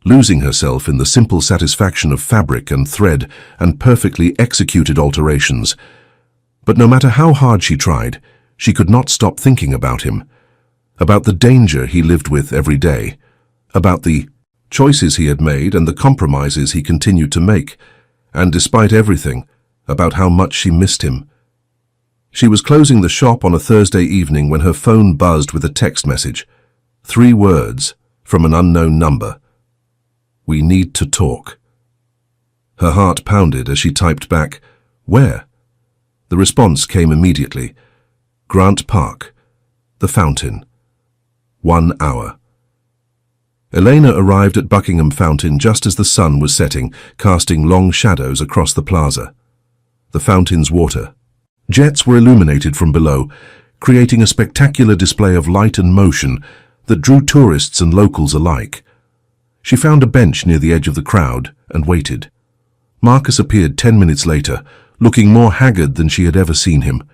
A: losing herself in the simple satisfaction of fabric and thread and perfectly executed alterations. But no matter how hard she tried, she could not stop thinking about him, about the danger he lived with every day, about the choices he had made and the compromises he continued to make, and despite everything, about how much she missed him. She was closing the shop on a Thursday evening when her phone buzzed with a text message. 3 words from an unknown number. "We need to talk." Her heart pounded as she typed back, "Where?" The response came immediately. Grant Park. The Fountain. 1 hour. Elena arrived at Buckingham Fountain just as the sun was setting, casting long shadows across the plaza. The fountain's water jets were illuminated from below, creating a spectacular display of light and motion that drew tourists and locals alike. She found a bench near the edge of the crowd and waited. Marcus appeared 10 minutes later, looking more haggard than she had ever seen him.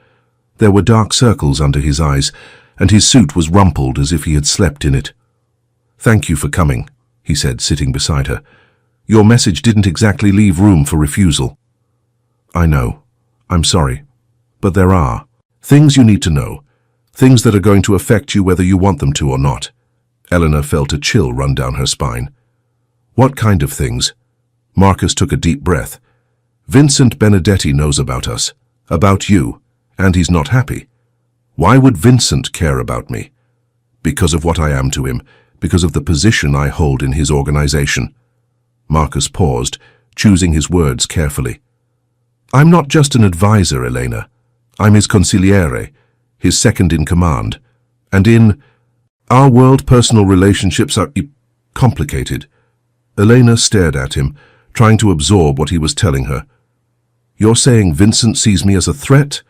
A: There were dark circles under his eyes, and his suit was rumpled as if he had slept in it. "Thank you for coming," he said, sitting beside her. "Your message didn't exactly leave room for refusal." "I know. I'm sorry. But there are things you need to know, things that are going to affect you whether you want them to or not." Eleanor felt a chill run down her spine. "What kind of things?" Marcus took a deep breath. "Vincent Benedetti knows about us, about you, and he's not happy. Why would Vincent care about me? Because of what I am to him, because of the position I hold in his organization." Marcus paused, choosing his words carefully. "I'm not just an advisor, Elena. I'm his consigliere, his second in command. And in our world, personal relationships are complicated." Elena stared at him, trying to absorb what he was telling her. "You're saying Vincent sees me as a threat?"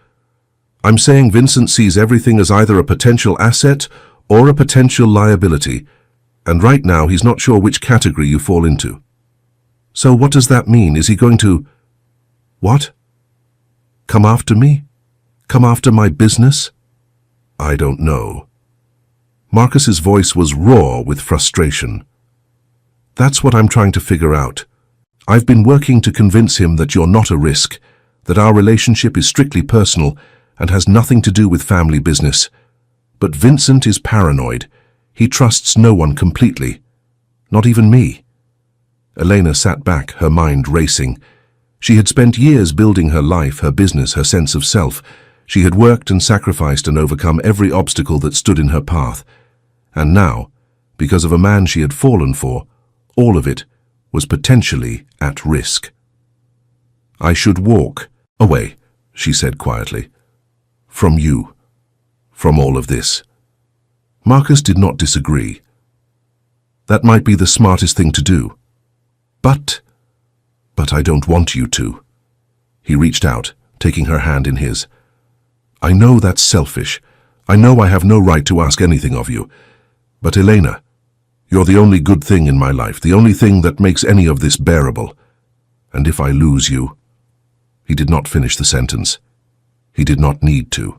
A: "I'm saying Vincent sees everything as either a potential asset or a potential liability, and right now he's not sure which category you fall into." "So what does that mean? Is he going to—" "What? Come after me? Come after my business?" "I don't know." Marcus's voice was raw with frustration. "That's what I'm trying to figure out. I've been working to convince him that you're not a risk, that our relationship is strictly personal and has nothing to do with family business. But Vincent is paranoid. He trusts no one completely. Not even me." Elena sat back, her mind racing. She had spent years building her life, her business, her sense of self. She had worked and sacrificed and overcome every obstacle that stood in her path. And now, because of a man she had fallen for, all of it was potentially at risk. "I should walk away," she said quietly. "From you. From all of this." Marcus did not disagree. "That might be the smartest thing to do. But I don't want you to." He reached out, taking her hand in his. "I know that's selfish. I know I have no right to ask anything of you. But Elena, you're the only good thing in my life, the only thing that makes any of this bearable. And if I lose you—" He did not finish the sentence. He did not need to.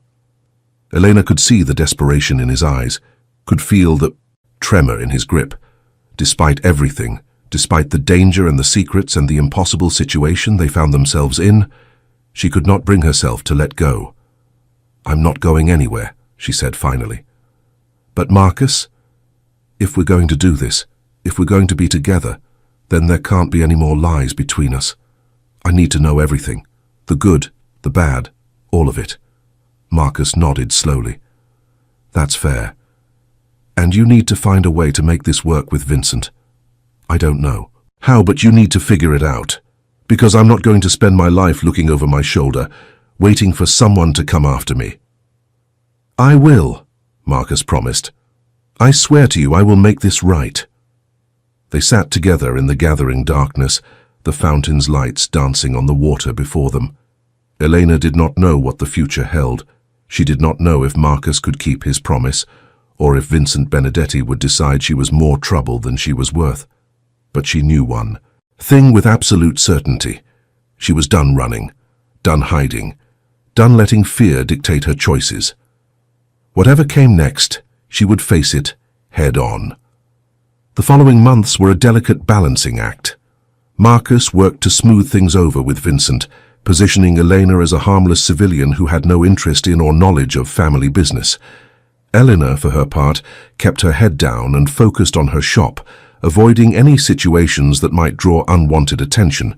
A: Elena could see the desperation in his eyes, could feel the tremor in his grip. Despite everything, despite the danger and the secrets and the impossible situation they found themselves in, she could not bring herself to let go. "I'm not going anywhere," she said finally. "But Marcus, if we're going to do this, if we're going to be together, then there can't be any more lies between us. I need to know everything, the good, the bad, all of it." Marcus nodded slowly. "That's fair. And you need to find a way to make this work with Vincent. I don't know how, but you need to figure it out. Because I'm not going to spend my life looking over my shoulder, waiting for someone to come after me." "I will," Marcus promised. "I swear to you I will make this right." They sat together in the gathering darkness, the fountain's lights dancing on the water before them. Elena did not know what the future held. She did not know if Marcus could keep his promise, or if Vincent Benedetti would decide she was more trouble than she was worth. But she knew one thing with absolute certainty. She was done running, done hiding, done letting fear dictate her choices. Whatever came next, she would face it head on. The following months were a delicate balancing act. Marcus worked to smooth things over with Vincent, positioning Elena as a harmless civilian who had no interest in or knowledge of family business. Elena, for her part, kept her head down and focused on her shop, avoiding any situations that might draw unwanted attention.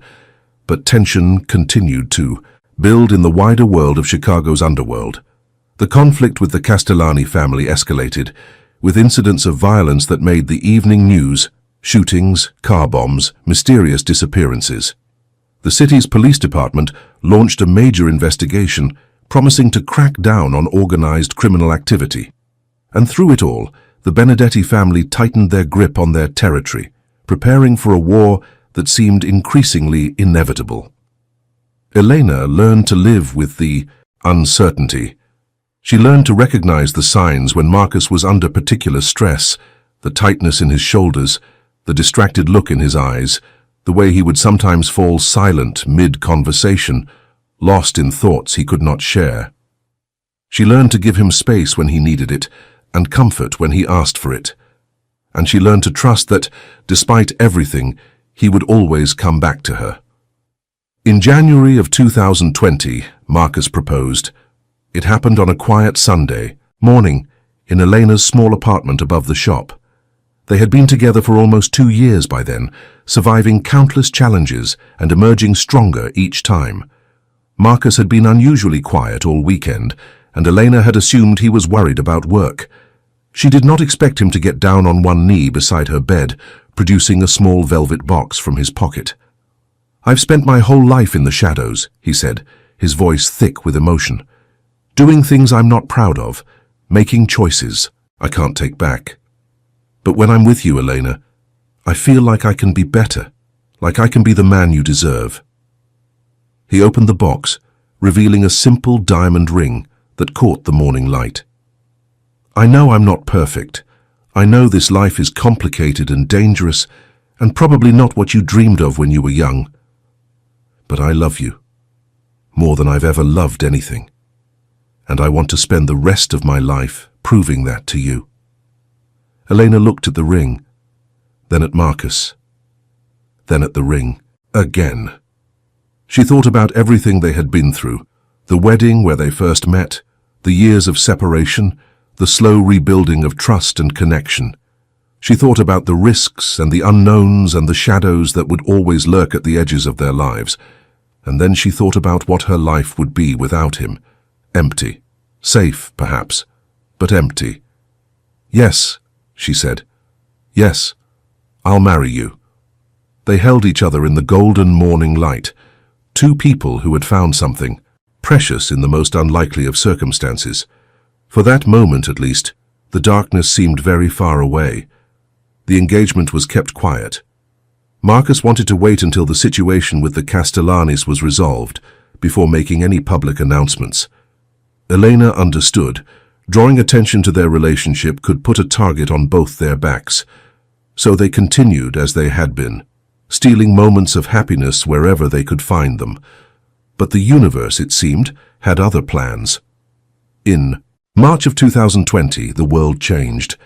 A: But tension continued to build in the wider world of Chicago's underworld. The conflict with the Castellani family escalated, with incidents of violence that made the evening news: shootings, car bombs, mysterious disappearances. The city's police department launched a major investigation, promising to crack down on organized criminal activity. And through it all, the Benedetti family tightened their grip on their territory, preparing for a war that seemed increasingly inevitable. Elena learned to live with the uncertainty. She learned to recognize the signs when Marcus was under particular stress: the tightness in his shoulders, the distracted look in his eyes, the way he would sometimes fall silent mid-conversation, lost in thoughts he could not share. She learned to give him space when he needed it, and comfort when he asked for it. And she learned to trust that, despite everything, he would always come back to her. In January of 2020, Marcus proposed. It happened on a quiet Sunday morning in Elena's small apartment above the shop. They had been together for almost 2 years by then, surviving countless challenges and emerging stronger each time. Marcus had been unusually quiet all weekend, and Elena had assumed he was worried about work. She did not expect him to get down on one knee beside her bed, producing a small velvet box from his pocket. "I've spent my whole life in the shadows," he said, his voice thick with emotion. "Doing things I'm not proud of, making choices I can't take back. But when I'm with you, Elena, I feel like I can be better, like I can be the man you deserve." He opened the box, revealing a simple diamond ring that caught the morning light. "I know I'm not perfect. I know this life is complicated and dangerous, and probably not what you dreamed of when you were young. But I love you, more than I've ever loved anything. And I want to spend the rest of my life proving that to you." Elena looked at the ring, then at Marcus, then at the ring again. She thought about everything they had been through: the wedding where they first met, the years of separation, the slow rebuilding of trust and connection. She thought about the risks and the unknowns and the shadows that would always lurk at the edges of their lives. And then she thought about what her life would be without him. Empty. Safe, perhaps, but empty. "Yes," she said. "Yes, I'll marry you." They held each other in the golden morning light, two people who had found something precious in the most unlikely of circumstances. For that moment, at least, the darkness seemed very far away. The engagement was kept quiet. Marcus wanted to wait until the situation with the Castellanis was resolved before making any public announcements. Elena understood. Drawing attention to their relationship could put a target on both their backs. So they continued as they had been, stealing moments of happiness wherever they could find them. But the universe, it seemed, had other plans. In March of 2020, the world changed.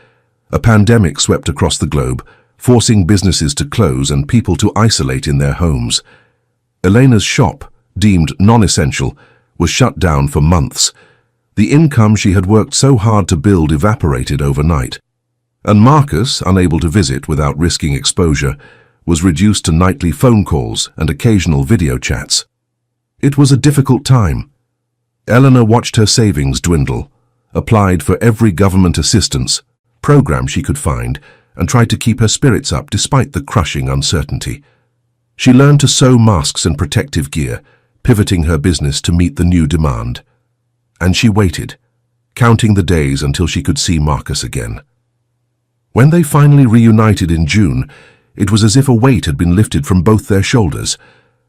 A: A pandemic swept across the globe, forcing businesses to close and people to isolate in their homes. Elena's shop, deemed non-essential, was shut down for months. The income she had worked so hard to build evaporated overnight. And Marcus, unable to visit without risking exposure, was reduced to nightly phone calls and occasional video chats. It was a difficult time. Eleanor watched her savings dwindle, applied for every government assistance program she could find, and tried to keep her spirits up despite the crushing uncertainty. She learned to sew masks and protective gear, pivoting her business to meet the new demand. And she waited, counting the days until she could see Marcus again. When they finally reunited in June, It was as if a weight had been lifted from both their shoulders.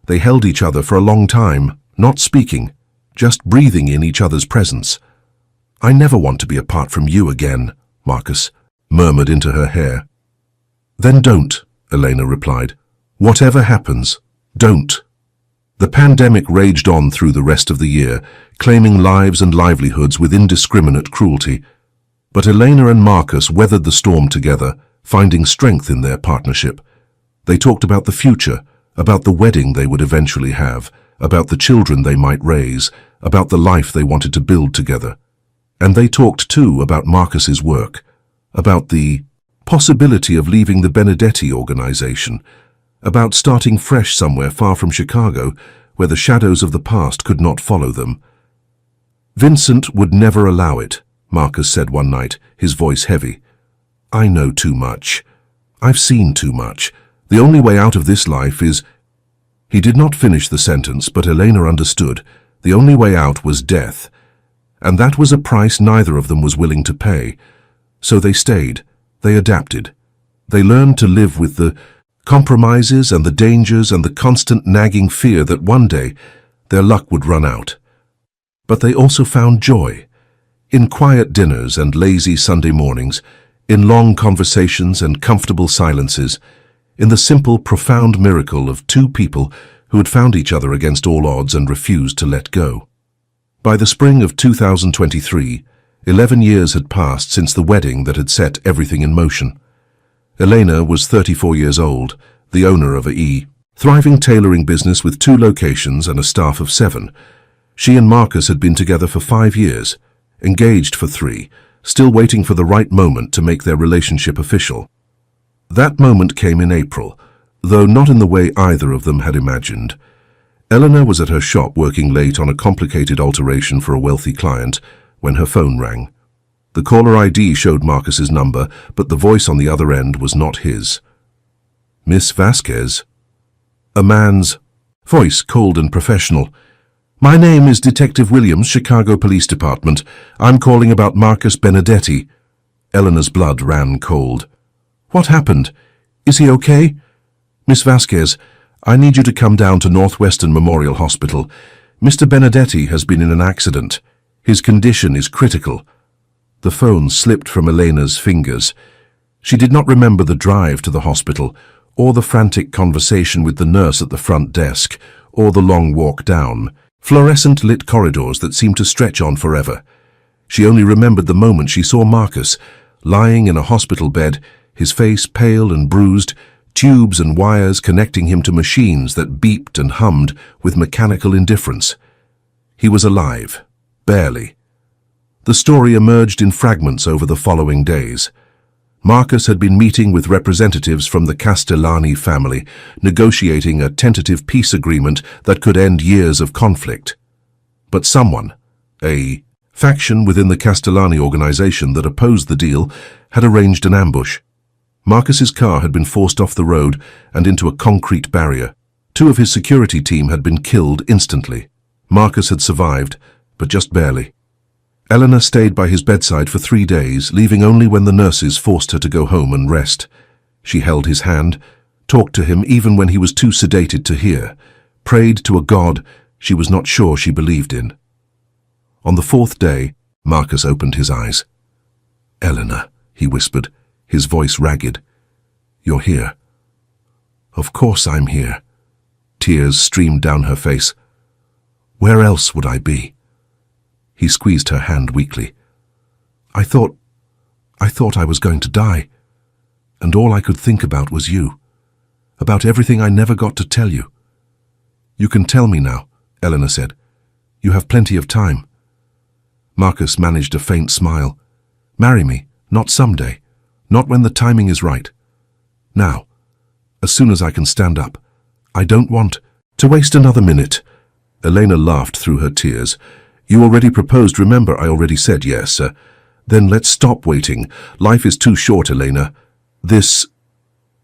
A: They held each other for a long time, not speaking, just breathing in each other's presence. "I never want to be apart from you again," Marcus murmured into her hair. "Then don't," Elena replied. "Whatever happens, don't." The pandemic raged on through the rest of the year, claiming lives and livelihoods with indiscriminate cruelty. But Elena and Marcus weathered the storm together, finding strength in their partnership. They talked about the future, about the wedding they would eventually have, about the children they might raise, about the life they wanted to build together. And they talked too about Marcus's work, about the possibility of leaving the Benedetti organization, about starting fresh somewhere far from Chicago, where the shadows of the past could not follow them. "Vincent would never allow it," Marcus said one night, his voice heavy. "I know too much. I've seen too much. The only way out of this life is—" He did not finish the sentence, but Elena understood. The only way out was death. And that was a price neither of them was willing to pay. So they stayed. They adapted. They learned to live with the compromises and the dangers and the constant nagging fear that one day their luck would run out. But they also found joy. In quiet dinners and lazy Sunday mornings, in long conversations and comfortable silences, in the simple, profound miracle of two people who had found each other against all odds and refused to let go. By the spring of 2023, 11 years had passed since the wedding that had set everything in motion. Elena was 34 years old, the owner of a thriving tailoring business with 2 locations and a staff of 7. She and Marcus had been together for 5 years, engaged for 3, still waiting for the right moment to make their relationship official. That moment came in April, though not in the way either of them had imagined. Eleanor was at her shop working late on a complicated alteration for a wealthy client when her phone rang. The caller ID showed Marcus's number, but the voice on the other end was not his. "Miss Vasquez?" A man's voice, cold and professional. "My name is Detective Williams, Chicago Police Department. I'm calling about Marcus Benedetti." Eleanor's blood ran cold. "What happened? Is he okay?" "Miss Vasquez, I need you to come down to Northwestern Memorial Hospital. Mr. Benedetti has been in an accident. His condition is critical." The phone slipped from Elena's fingers. She did not remember the drive to the hospital, or the frantic conversation with the nurse at the front desk, or the long walk down, fluorescent-lit corridors that seemed to stretch on forever. She only remembered the moment she saw Marcus, lying in a hospital bed, his face pale and bruised, tubes and wires connecting him to machines that beeped and hummed with mechanical indifference. He was alive, barely. The story emerged in fragments over the following days. Marcus had been meeting with representatives from the Castellani family, negotiating a tentative peace agreement that could end years of conflict. But someone, a faction within the Castellani organization that opposed the deal, had arranged an ambush. Marcus's car had been forced off the road and into a concrete barrier. 2 of his security team had been killed instantly. Marcus had survived, but just barely. Eleanor stayed by his bedside for 3 days, leaving only when the nurses forced her to go home and rest. She held his hand, talked to him even when he was too sedated to hear, prayed to a God she was not sure she believed in. On the 4th day, Marcus opened his eyes. "Eleanor," he whispered, his voice ragged. "You're here." "Of course I'm here." Tears streamed down her face. "Where else would I be?" He squeezed her hand weakly. I thought I was going to die. And all I could think about was you. About everything I never got to tell you." "You can tell me now," Eleanor said. "You have plenty of time." Marcus managed a faint smile. "Marry me, not someday. Not when the timing is right. Now, as soon as I can stand up. I don't want to waste another minute." Elena laughed through her tears. "You already proposed, remember I already said yes. Then let's stop waiting. Life is too short, Elena. This—"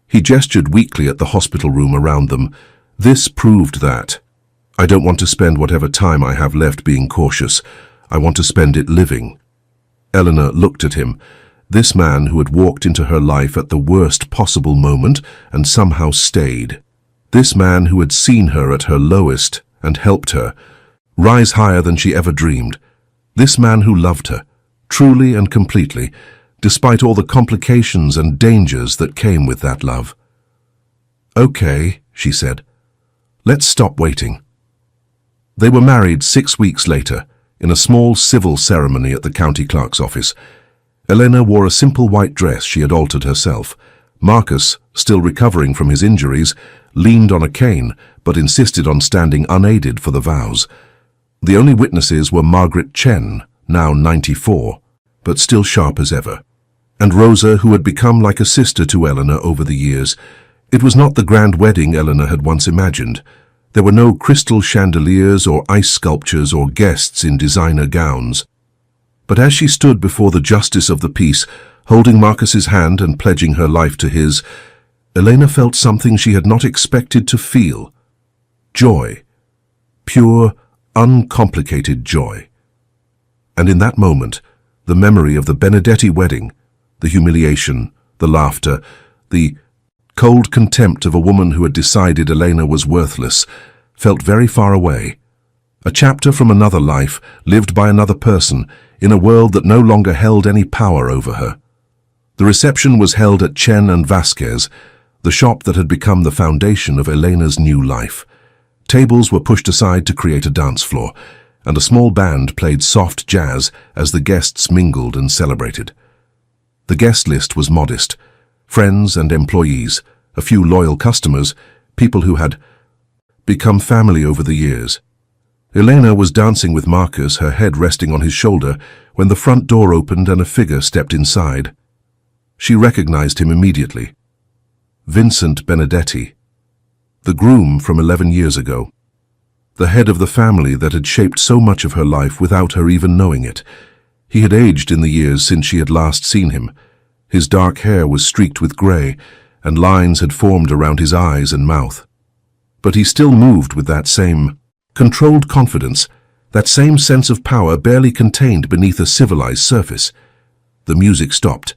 A: He gestured weakly at the hospital room around them. "This proved that. I don't want to spend whatever time I have left being cautious. I want to spend it living." Eleanor looked at him. This man who had walked into her life at the worst possible moment and somehow stayed. This man who had seen her at her lowest and helped her rise higher than she ever dreamed. This man who loved her, truly and completely, despite all the complications and dangers that came with that love. "Okay," she said. "Let's stop waiting." They were married 6 weeks later, in a small civil ceremony at the county clerk's office. Elena wore a simple white dress she had altered herself. Marcus, still recovering from his injuries, leaned on a cane, but insisted on standing unaided for the vows. The only witnesses were Margaret Chen, now 94, but still sharp as ever, and Rosa, who had become like a sister to Eleanor over the years. It was not the grand wedding Eleanor had once imagined. There were no crystal chandeliers or ice sculptures or guests in designer gowns. But as she stood before the justice of the peace, holding Marcus's hand and pledging her life to his, Elena felt something she had not expected to feel. Joy. Pure, uncomplicated joy. And in that moment, the memory of the Benedetti wedding, the humiliation, the laughter, the cold contempt of a woman who had decided Elena was worthless, felt very far away. A chapter from another life, lived by another person, in a world that no longer held any power over her. The reception was held at Chen and Vasquez, the shop that had become the foundation of Elena's new life. Tables were pushed aside to create a dance floor, and a small band played soft jazz as the guests mingled and celebrated. The guest list was modest: friends and employees, a few loyal customers, people who had become family over the years. Elena was dancing with Marcus, her head resting on his shoulder, when the front door opened and a figure stepped inside. She recognized him immediately. Vincent Benedetti, the groom from 11 years ago. The head of the family that had shaped so much of her life without her even knowing it. He had aged in the years since she had last seen him. His dark hair was streaked with grey, and lines had formed around his eyes and mouth. But he still moved with that same controlled confidence, that same sense of power barely contained beneath a civilized surface. The music stopped.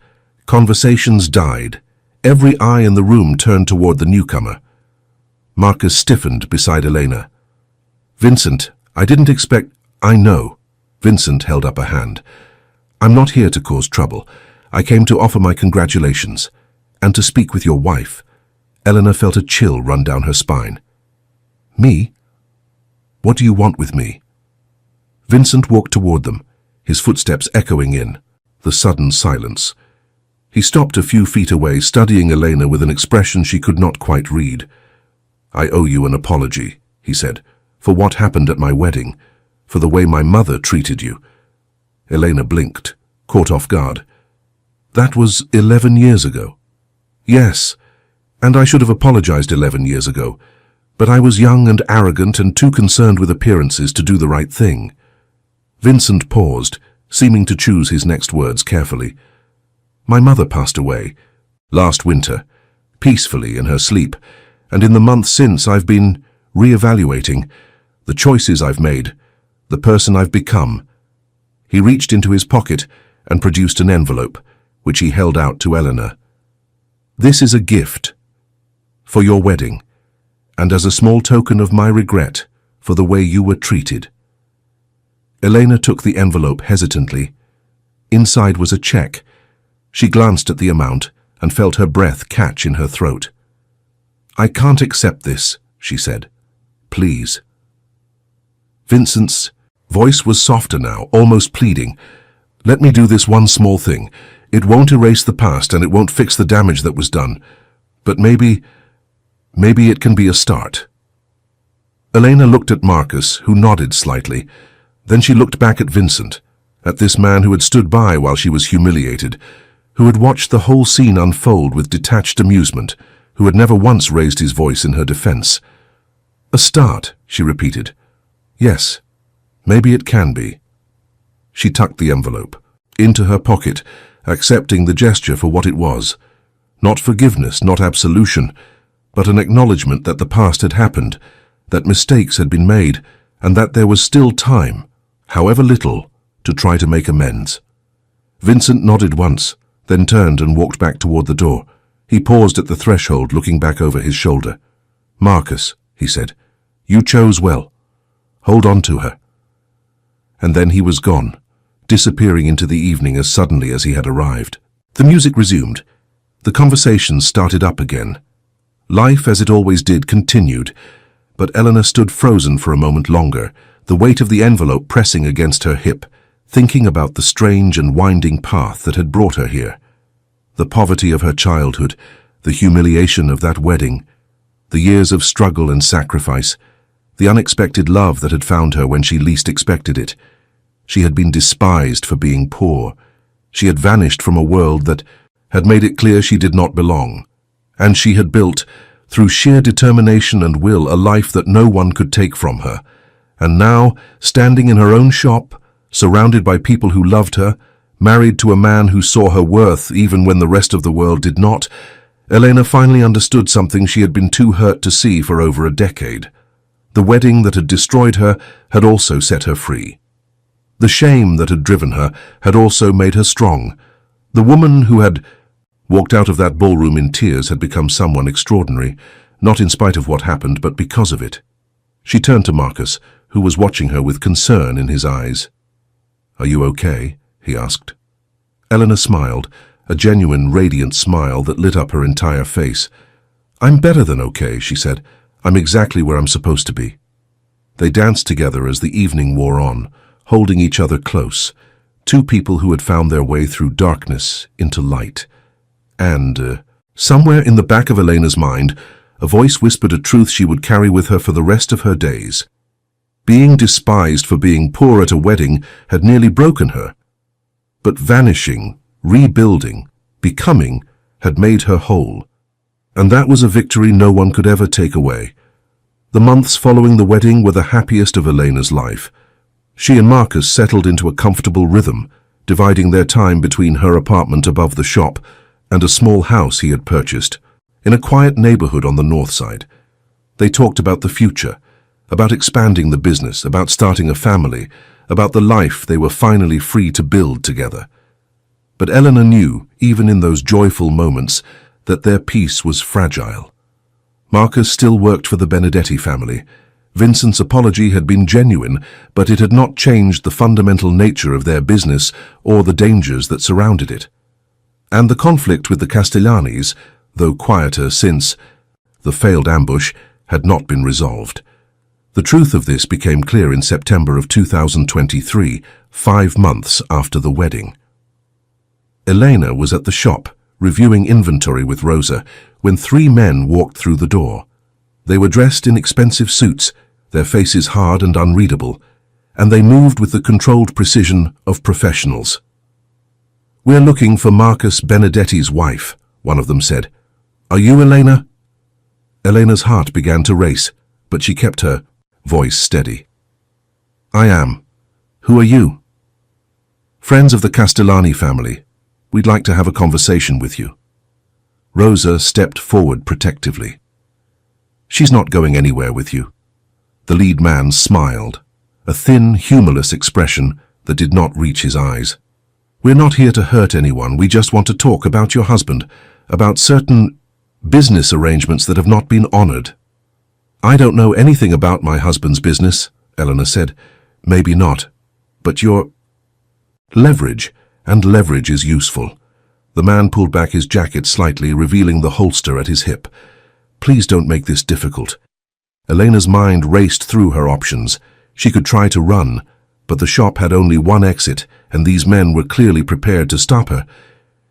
A: Conversations died. Every eye in the room turned toward the newcomer. Marcus stiffened beside Elena. "Vincent, I didn't expect—" "I know." Vincent held up a hand. "I'm not here to cause trouble. I came to offer my congratulations, and to speak with your wife." Eleanor felt a chill run down her spine. "Me? What do you want with me?" Vincent walked toward them, his footsteps echoing in the sudden silence. He stopped a few feet away, studying Elena with an expression she could not quite read. "I owe you an apology," he said, "for what happened at my wedding, for the way my mother treated you." Elena blinked, caught off guard. "That was 11 years ago." "Yes, and I should have apologized 11 years ago. But I was young and arrogant and too concerned with appearances to do the right thing." Vincent paused, seeming to choose his next words carefully. "My mother passed away last winter, peacefully in her sleep, and in the month since I've been re-evaluating the choices I've made, the person I've become." He reached into his pocket and produced an envelope, which he held out to Eleanor. "This is a gift for your wedding, and as a small token of my regret for the way you were treated." Elena took the envelope hesitantly. Inside was a check. She glanced at the amount and felt her breath catch in her throat. "I can't accept this," she said. "Please." Vincent's voice was softer now, almost pleading. "Let me do this one small thing. It won't erase the past and it won't fix the damage that was done. But maybe it can be a start." Elena looked at Marcus, who nodded slightly. Then she looked back at Vincent, at this man who had stood by while she was humiliated, who had watched the whole scene unfold with detached amusement, who had never once raised his voice in her defense. "A start," she repeated. "Yes, maybe it can be." She tucked the envelope into her pocket, accepting the gesture for what it was. Not forgiveness, not absolution, but an acknowledgement that the past had happened, that mistakes had been made, and that there was still time, however little, to try to make amends. Vincent nodded once, then turned and walked back toward the door. He paused at the threshold, looking back over his shoulder. "Marcus," he said, "you chose well. Hold on to her." And then he was gone, disappearing into the evening as suddenly as he had arrived. The music resumed. The conversation started up again. Life, as it always did, continued, but Eleanor stood frozen for a moment longer, the weight of the envelope pressing against her hip, thinking about the strange and winding path that had brought her here. The poverty of her childhood, the humiliation of that wedding, the years of struggle and sacrifice, the unexpected love that had found her when she least expected it. She had been despised for being poor. She had vanished from a world that had made it clear she did not belong. And she had built, through sheer determination and will, a life that no one could take from her. And now, standing in her own shop, surrounded by people who loved her, married to a man who saw her worth even when the rest of the world did not, Elena finally understood something she had been too hurt to see for over a decade. The wedding that had destroyed her had also set her free. The shame that had driven her had also made her strong. The woman who had walked out of that ballroom in tears had become someone extraordinary, not in spite of what happened, but because of it. She turned to Marcus, who was watching her with concern in his eyes. "Are you okay?" he asked. Eleanor smiled, a genuine, radiant smile that lit up her entire face. "I'm better than okay," she said. "I'm exactly where I'm supposed to be." They danced together as the evening wore on, holding each other close, two people who had found their way through darkness into light. And somewhere in the back of Elena's mind, a voice whispered a truth she would carry with her for the rest of her days. Being despised for being poor at a wedding had nearly broken her. But vanishing, rebuilding, becoming had made her whole. And that was a victory no one could ever take away. The months following the wedding were the happiest of Elena's life. She and Marcus settled into a comfortable rhythm, dividing their time between her apartment above the shop and a small house he had purchased in a quiet neighborhood on the north side. They talked about the future, about expanding the business, about starting a family, about the life they were finally free to build together. But Eleanor knew, even in those joyful moments, that their peace was fragile. Marcus still worked for the Benedetti family. Vincent's apology had been genuine, but it had not changed the fundamental nature of their business or the dangers that surrounded it. And the conflict with the Castellanis, though quieter since the failed ambush, had not been resolved. The truth of this became clear in September of 2023, 5 months after the wedding. Elena was at the shop, reviewing inventory with Rosa, when 3 men walked through the door. They were dressed in expensive suits, their faces hard and unreadable, and they moved with the controlled precision of professionals. "We're looking for Marcus Benedetti's wife," one of them said. "Are you Elena?" Elena's heart began to race, but she kept her voice steady. "I am. Who are you?" "Friends of the Castellani family. We'd like to have a conversation with you." Rosa stepped forward protectively. "She's not going anywhere with you." The lead man smiled, a thin, humorless expression that did not reach his eyes. "We're not here to hurt anyone. We just want to talk about your husband, about certain business arrangements that have not been honored." "I don't know anything about my husband's business," Eleanor said. "Maybe not, but your leverage, and leverage is useful." The man pulled back his jacket slightly, revealing the holster at his hip. "Please don't make this difficult." Elena's mind raced through her options. She could try to run, but the shop had only one exit, and these men were clearly prepared to stop her.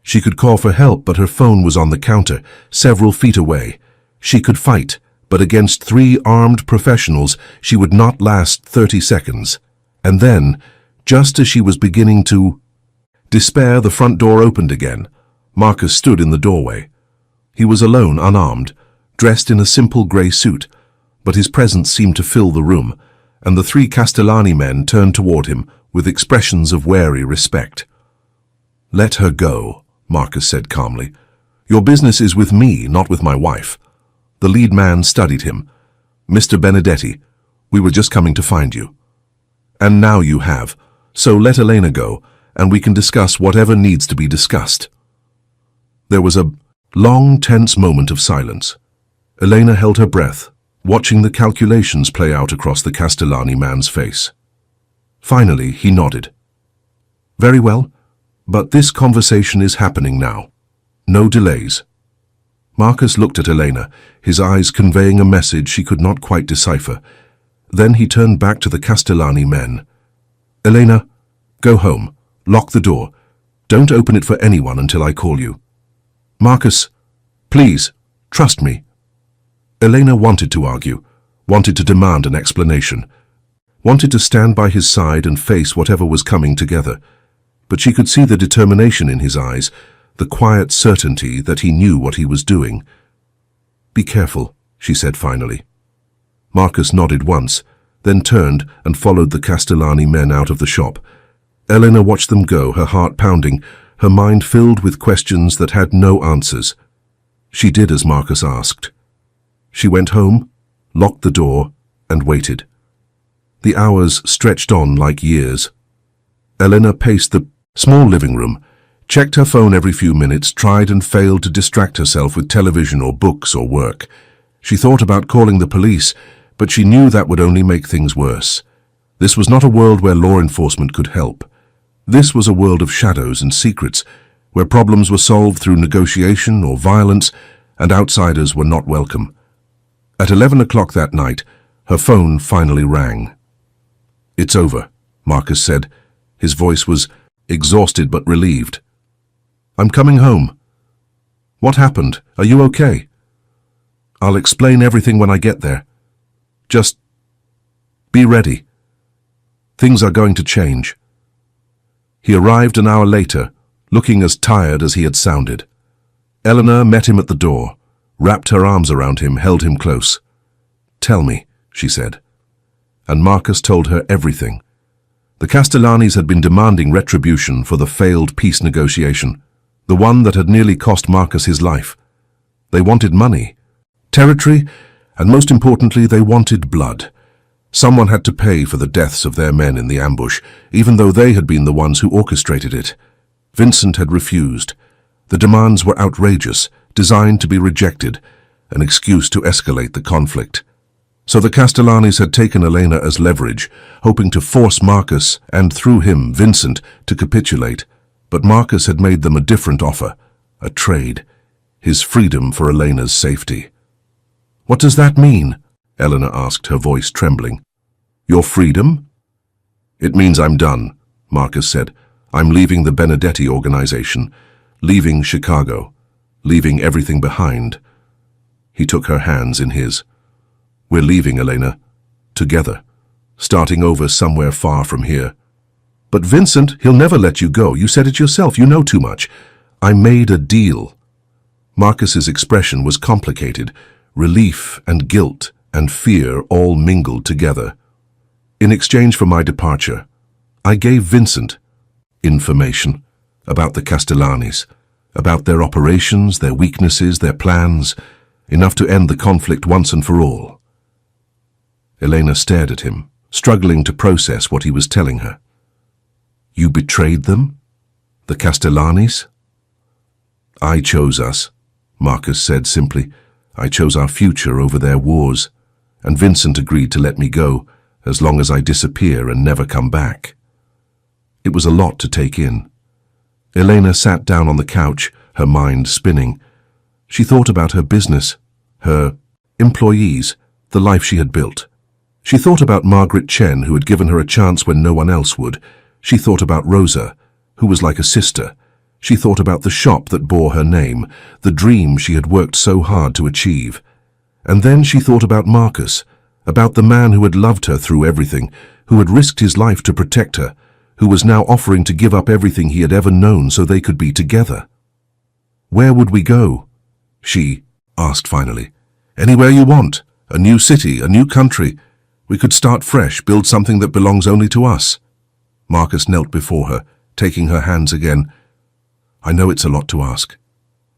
A: She could call for help, but her phone was on the counter, several feet away. She could fight, but against 3 armed professionals, she would not last 30 seconds. And then, just as she was beginning to despair, the front door opened again. Marcus stood in the doorway. He was alone, unarmed, dressed in a simple grey suit, but his presence seemed to fill the room, and the 3 Castellani men turned toward him with expressions of wary respect. "Let her go," Marcus said calmly. "Your business is with me, not with my wife." The lead man studied him. "Mr. Benedetti, we were just coming to find you. And now you have, so let Elena go, and we can discuss whatever needs to be discussed." There was a long, tense moment of silence. Elena held her breath, watching the calculations play out across the Castellani man's face. Finally, he nodded. Very well, but this conversation is happening now. No delays. Marcus looked at Elena, his eyes conveying a message she could not quite decipher. Then he turned back to the Castellani men. Elena, go home. Lock the door. Don't open it for anyone until I call you. Marcus, please, trust me. Elena wanted to argue, wanted to demand an explanation, wanted to stand by his side and face whatever was coming together. But she could see the determination in his eyes, the quiet certainty that he knew what he was doing. Be careful, she said finally. Marcus nodded once, then turned and followed the Castellani men out of the shop. Elena watched them go, her heart pounding, her mind filled with questions that had no answers. She did as Marcus asked. She went home, locked the door, and waited. The hours stretched on like years. Elena paced the small living room, checked her phone every few minutes, tried and failed to distract herself with television or books or work. She thought about calling the police, but she knew that would only make things worse. This was not a world where law enforcement could help. This was a world of shadows and secrets, where problems were solved through negotiation or violence, and outsiders were not welcome. At 11 o'clock that night, her phone finally rang. It's over, Marcus said. His voice was exhausted but relieved. I'm coming home. What happened? Are you okay? I'll explain everything when I get there. Just be ready. Things are going to change. He arrived an hour later, looking as tired as he had sounded. Eleanor met him at the door, wrapped her arms around him, held him close. Tell me, she said. And Marcus told her everything. The Castellanis had been demanding retribution for the failed peace negotiation, the one that had nearly cost Marcus his life. They wanted money, territory, and most importantly, they wanted blood. Someone had to pay for the deaths of their men in the ambush, even though they had been the ones who orchestrated it. Vincent had refused. The demands were outrageous, designed to be rejected, an excuse to escalate the conflict. So the Castellanis had taken Elena as leverage, hoping to force Marcus, and through him, Vincent, to capitulate. But Marcus had made them a different offer, a trade, his freedom for Elena's safety. What does that mean? Eleanor asked, her voice trembling. Your freedom? It means I'm done, Marcus said. I'm leaving the Benedetti organization, leaving Chicago, leaving everything behind. He took her hands in his. We're leaving, Elena, together, starting over somewhere far from here. But Vincent, he'll never let you go. You said it yourself. You know too much. I made a deal. Marcus's expression was complicated, relief and guilt and fear all mingled together. In exchange for my departure, I gave Vincent information about the Castellanis, about their operations, their weaknesses, their plans, enough to end the conflict once and for all. Elena stared at him, struggling to process what he was telling her. You betrayed them? The Castellanis? I chose us, Marcus said simply. I chose our future over their wars, and Vincent agreed to let me go as long as I disappear and never come back. It was a lot to take in. Elena sat down on the couch, her mind spinning. She thought about her business, her employees, the life she had built. She thought about Margaret Chen, who had given her a chance when no one else would. She thought about Rosa, who was like a sister. She thought about the shop that bore her name, the dream she had worked so hard to achieve. And then she thought about Marcus, about the man who had loved her through everything, who had risked his life to protect her, who was now offering to give up everything he had ever known so they could be together. Where would we go? She asked finally. Anywhere you want. A new city, a new country. We could start fresh, build something that belongs only to us. Marcus knelt before her, taking her hands again. I know it's a lot to ask.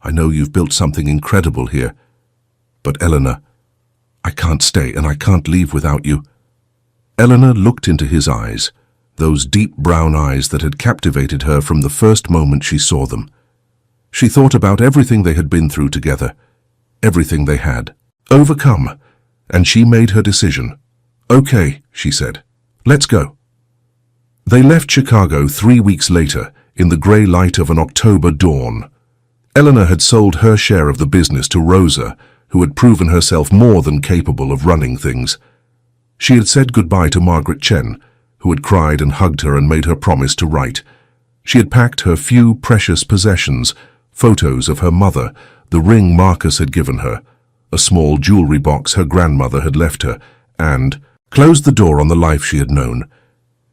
A: I know you've built something incredible here. But Eleanor, I can't stay and I can't leave without you. Eleanor looked into his eyes, those deep brown eyes that had captivated her from the first moment she saw them. She thought about everything they had been through together, everything they had overcome, and she made her decision. "Okay," she said. "Let's go." They left Chicago 3 weeks later in the grey light of an October dawn. Eleanor had sold her share of the business to Rosa, who had proven herself more than capable of running things. She had said goodbye to Margaret Chen, who had cried and hugged her and made her promise to write. She had packed her few precious possessions, photos of her mother, the ring Marcus had given her, a small jewelry box her grandmother had left her, and closed the door on the life she had known.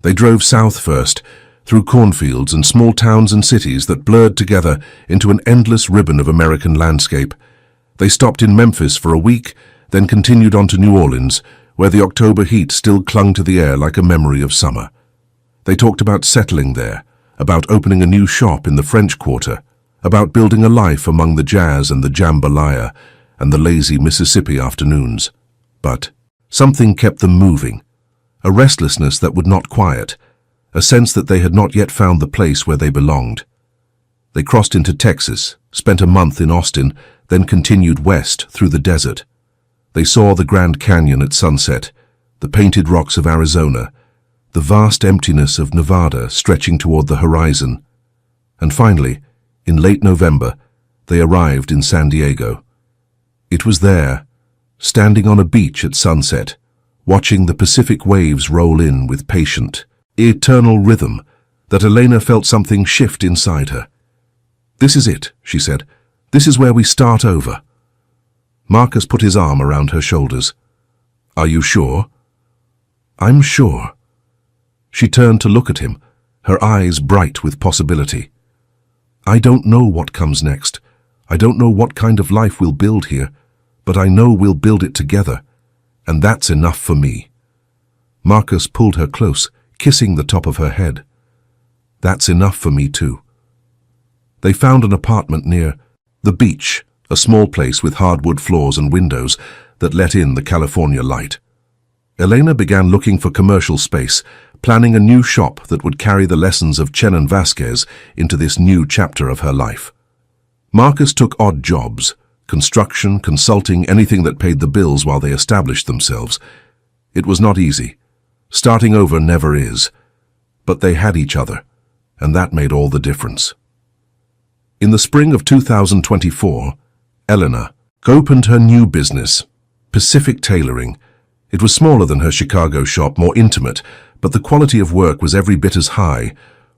A: They drove south first, through cornfields and small towns and cities that blurred together into an endless ribbon of American landscape. They stopped in Memphis for a week, then continued on to New Orleans, where the October heat still clung to the air like a memory of summer. They talked about settling there, about opening a new shop in the French Quarter, about building a life among the jazz and the jambalaya and the lazy Mississippi afternoons. But something kept them moving, a restlessness that would not quiet, a sense that they had not yet found the place where they belonged. They crossed into Texas, spent a month in Austin, then continued west through the desert. They saw the Grand Canyon at sunset, the painted rocks of Arizona, the vast emptiness of Nevada stretching toward the horizon. And finally, in late November, they arrived in San Diego. It was there, standing on a beach at sunset, watching the Pacific waves roll in with patient, eternal rhythm, that Elena felt something shift inside her. "This is it," she said. "This is where we start over." Marcus put his arm around her shoulders. "Are you sure?" "I'm sure." She turned to look at him, her eyes bright with possibility. "I don't know what comes next. I don't know what kind of life we'll build here, but I know we'll build it together, and that's enough for me." Marcus pulled her close, kissing the top of her head. "That's enough for me too." They found an apartment near the beach, a small place with hardwood floors and windows that let in the California light. Elena began looking for commercial space, planning a new shop that would carry the lessons of Chen and Vasquez into this new chapter of her life. Marcus took odd jobs, construction, consulting, anything that paid the bills while they established themselves. It was not easy. Starting over never is. But they had each other, and that made all the difference. In the spring of 2024, Eleanor opened her new business, Pacific Tailoring. It was smaller than her Chicago shop, more intimate, but the quality of work was every bit as high.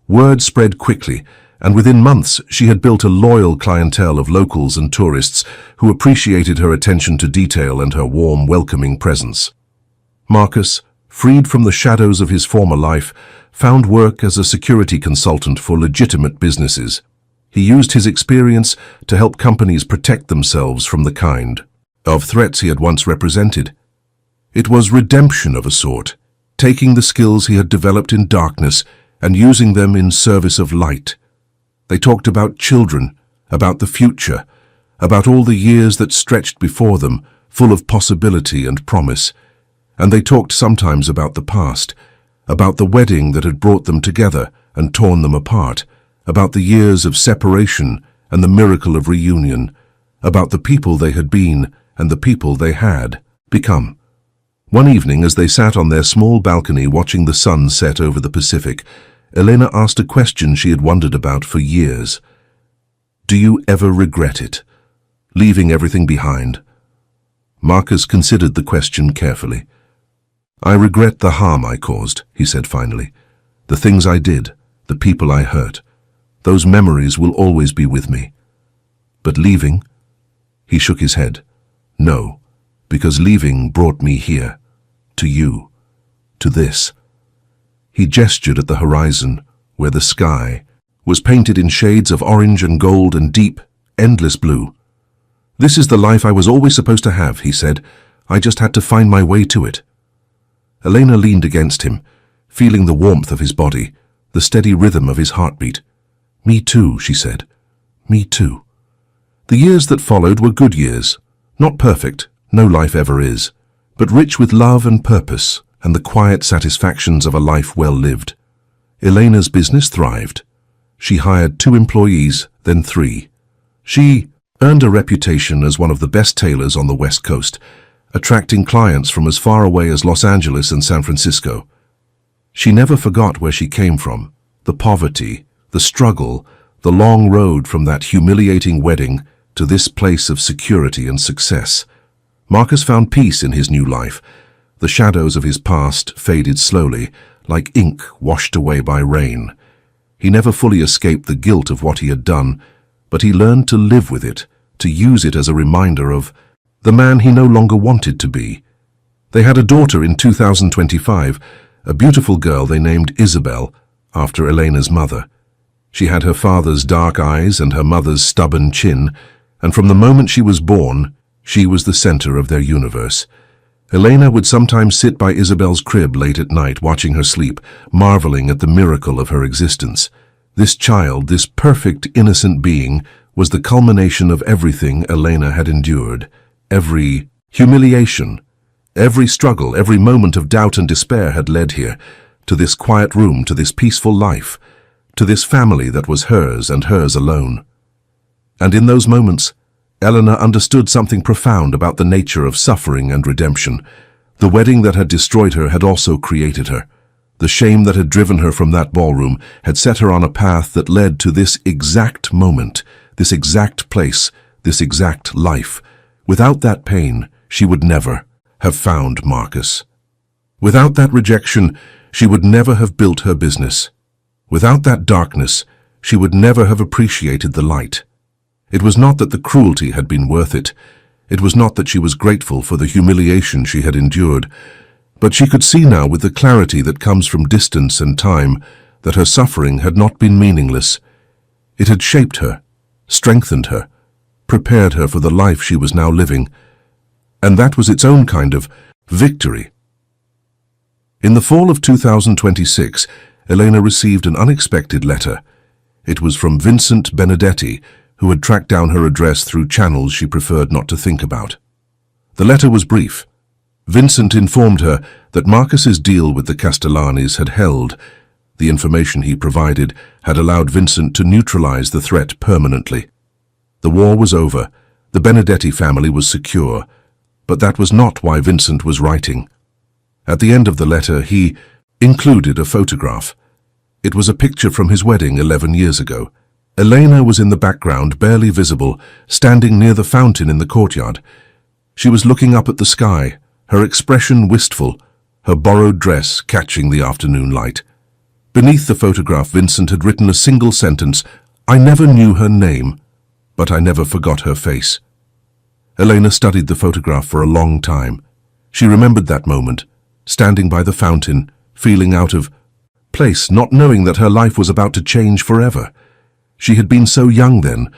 A: Word spread quickly, and within months she had built a loyal clientele of locals and tourists who appreciated her attention to detail and her warm, welcoming presence. Marcus, freed from the shadows of his former life, found work as a security consultant for legitimate businesses. He used his experience to help companies protect themselves from the kind of threats he had once represented. It was redemption of a sort, taking the skills he had developed in darkness and using them in service of light. They talked about children, about the future, about all the years that stretched before them, full of possibility and promise. And they talked sometimes about the past, about the wedding that had brought them together and torn them apart, about the years of separation and the miracle of reunion, about the people they had been and the people they had become. One evening, as they sat on their small balcony watching the sun set over the Pacific, Elena asked a question she had wondered about for years. "Do you ever regret it, leaving everything behind?" Marcus considered the question carefully. "I regret the harm I caused," he said finally. "The things I did, the people I hurt. Those memories will always be with me. But leaving?" He shook his head. "No, because leaving brought me here, to you, to this." He gestured at the horizon, where the sky was painted in shades of orange and gold and deep, endless blue. "This is the life I was always supposed to have," he said. "I just had to find my way to it." Elena leaned against him, feeling the warmth of his body, the steady rhythm of his heartbeat. "Me too," she said. "Me too." The years that followed were good years. Not perfect, no life ever is, but rich with love and purpose and the quiet satisfactions of a life well lived. Elena's business thrived. She hired 2 employees, then 3. She earned a reputation as one of the best tailors on the West Coast, attracting clients from as far away as Los Angeles and San Francisco. She never forgot where she came from, the poverty, the struggle, the long road from that humiliating wedding to this place of security and success. Marcus found peace in his new life. The shadows of his past faded slowly, like ink washed away by rain. He never fully escaped the guilt of what he had done, but he learned to live with it, to use it as a reminder of the man he no longer wanted to be. They had a daughter in 2025, a beautiful girl they named Isabel, after Elena's mother. She had her father's dark eyes and her mother's stubborn chin, and from the moment she was born, she was the center of their universe. Elena would sometimes sit by Isabel's crib late at night watching her sleep, marveling at the miracle of her existence. This child, this perfect, innocent being, was the culmination of everything Elena had endured. Every humiliation, every struggle, every moment of doubt and despair had led here, to this quiet room, to this peaceful life, to this family that was hers and hers alone. And in those moments, Eleanor understood something profound about the nature of suffering and redemption. The wedding that had destroyed her had also created her. The shame that had driven her from that ballroom had set her on a path that led to this exact moment, this exact place, this exact life. Without that pain, she would never have found Marcus. Without that rejection, she would never have built her business. Without that darkness, she would never have appreciated the light. It was not that the cruelty had been worth it. It was not that she was grateful for the humiliation she had endured. But she could see now with the clarity that comes from distance and time that her suffering had not been meaningless. It had shaped her, strengthened her, prepared her for the life she was now living. And that was its own kind of victory. In the fall of 2026, Elena received an unexpected letter. It was from Vincent Benedetti, who had tracked down her address through channels she preferred not to think about. The letter was brief. Vincent informed her that Marcus's deal with the Castellanis had held. The information he provided had allowed Vincent to neutralize the threat permanently. The war was over. The Benedetti family was secure. But that was not why Vincent was writing. At the end of the letter, he included a photograph. It was a picture from his wedding 11 years ago. Elena was in the background, barely visible, standing near the fountain in the courtyard. She was looking up at the sky, her expression wistful, her borrowed dress catching the afternoon light. Beneath the photograph, Vincent had written a single sentence: "I never knew her name, but I never forgot her face." Elena studied the photograph for a long time. She remembered that moment, standing by the fountain, feeling out of place, not knowing that her life was about to change forever. She had been so young then,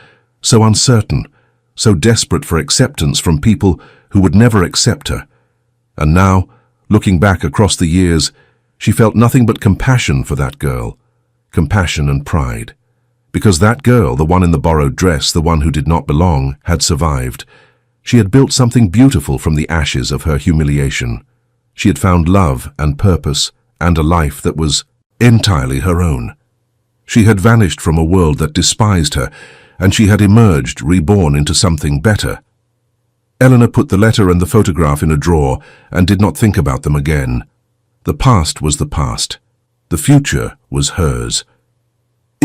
A: so uncertain, so desperate for acceptance from people who would never accept her. And now, looking back across the years, she felt nothing but compassion for that girl, compassion and pride. Because that girl, the one in the borrowed dress, the one who did not belong, had survived. She had built something beautiful from the ashes of her humiliation. She had found love and purpose and a life that was entirely her own. She had vanished from a world that despised her, and she had emerged, reborn into something better. Eleanor put the letter and the photograph in a drawer and did not think about them again. The past was the past. The future was hers.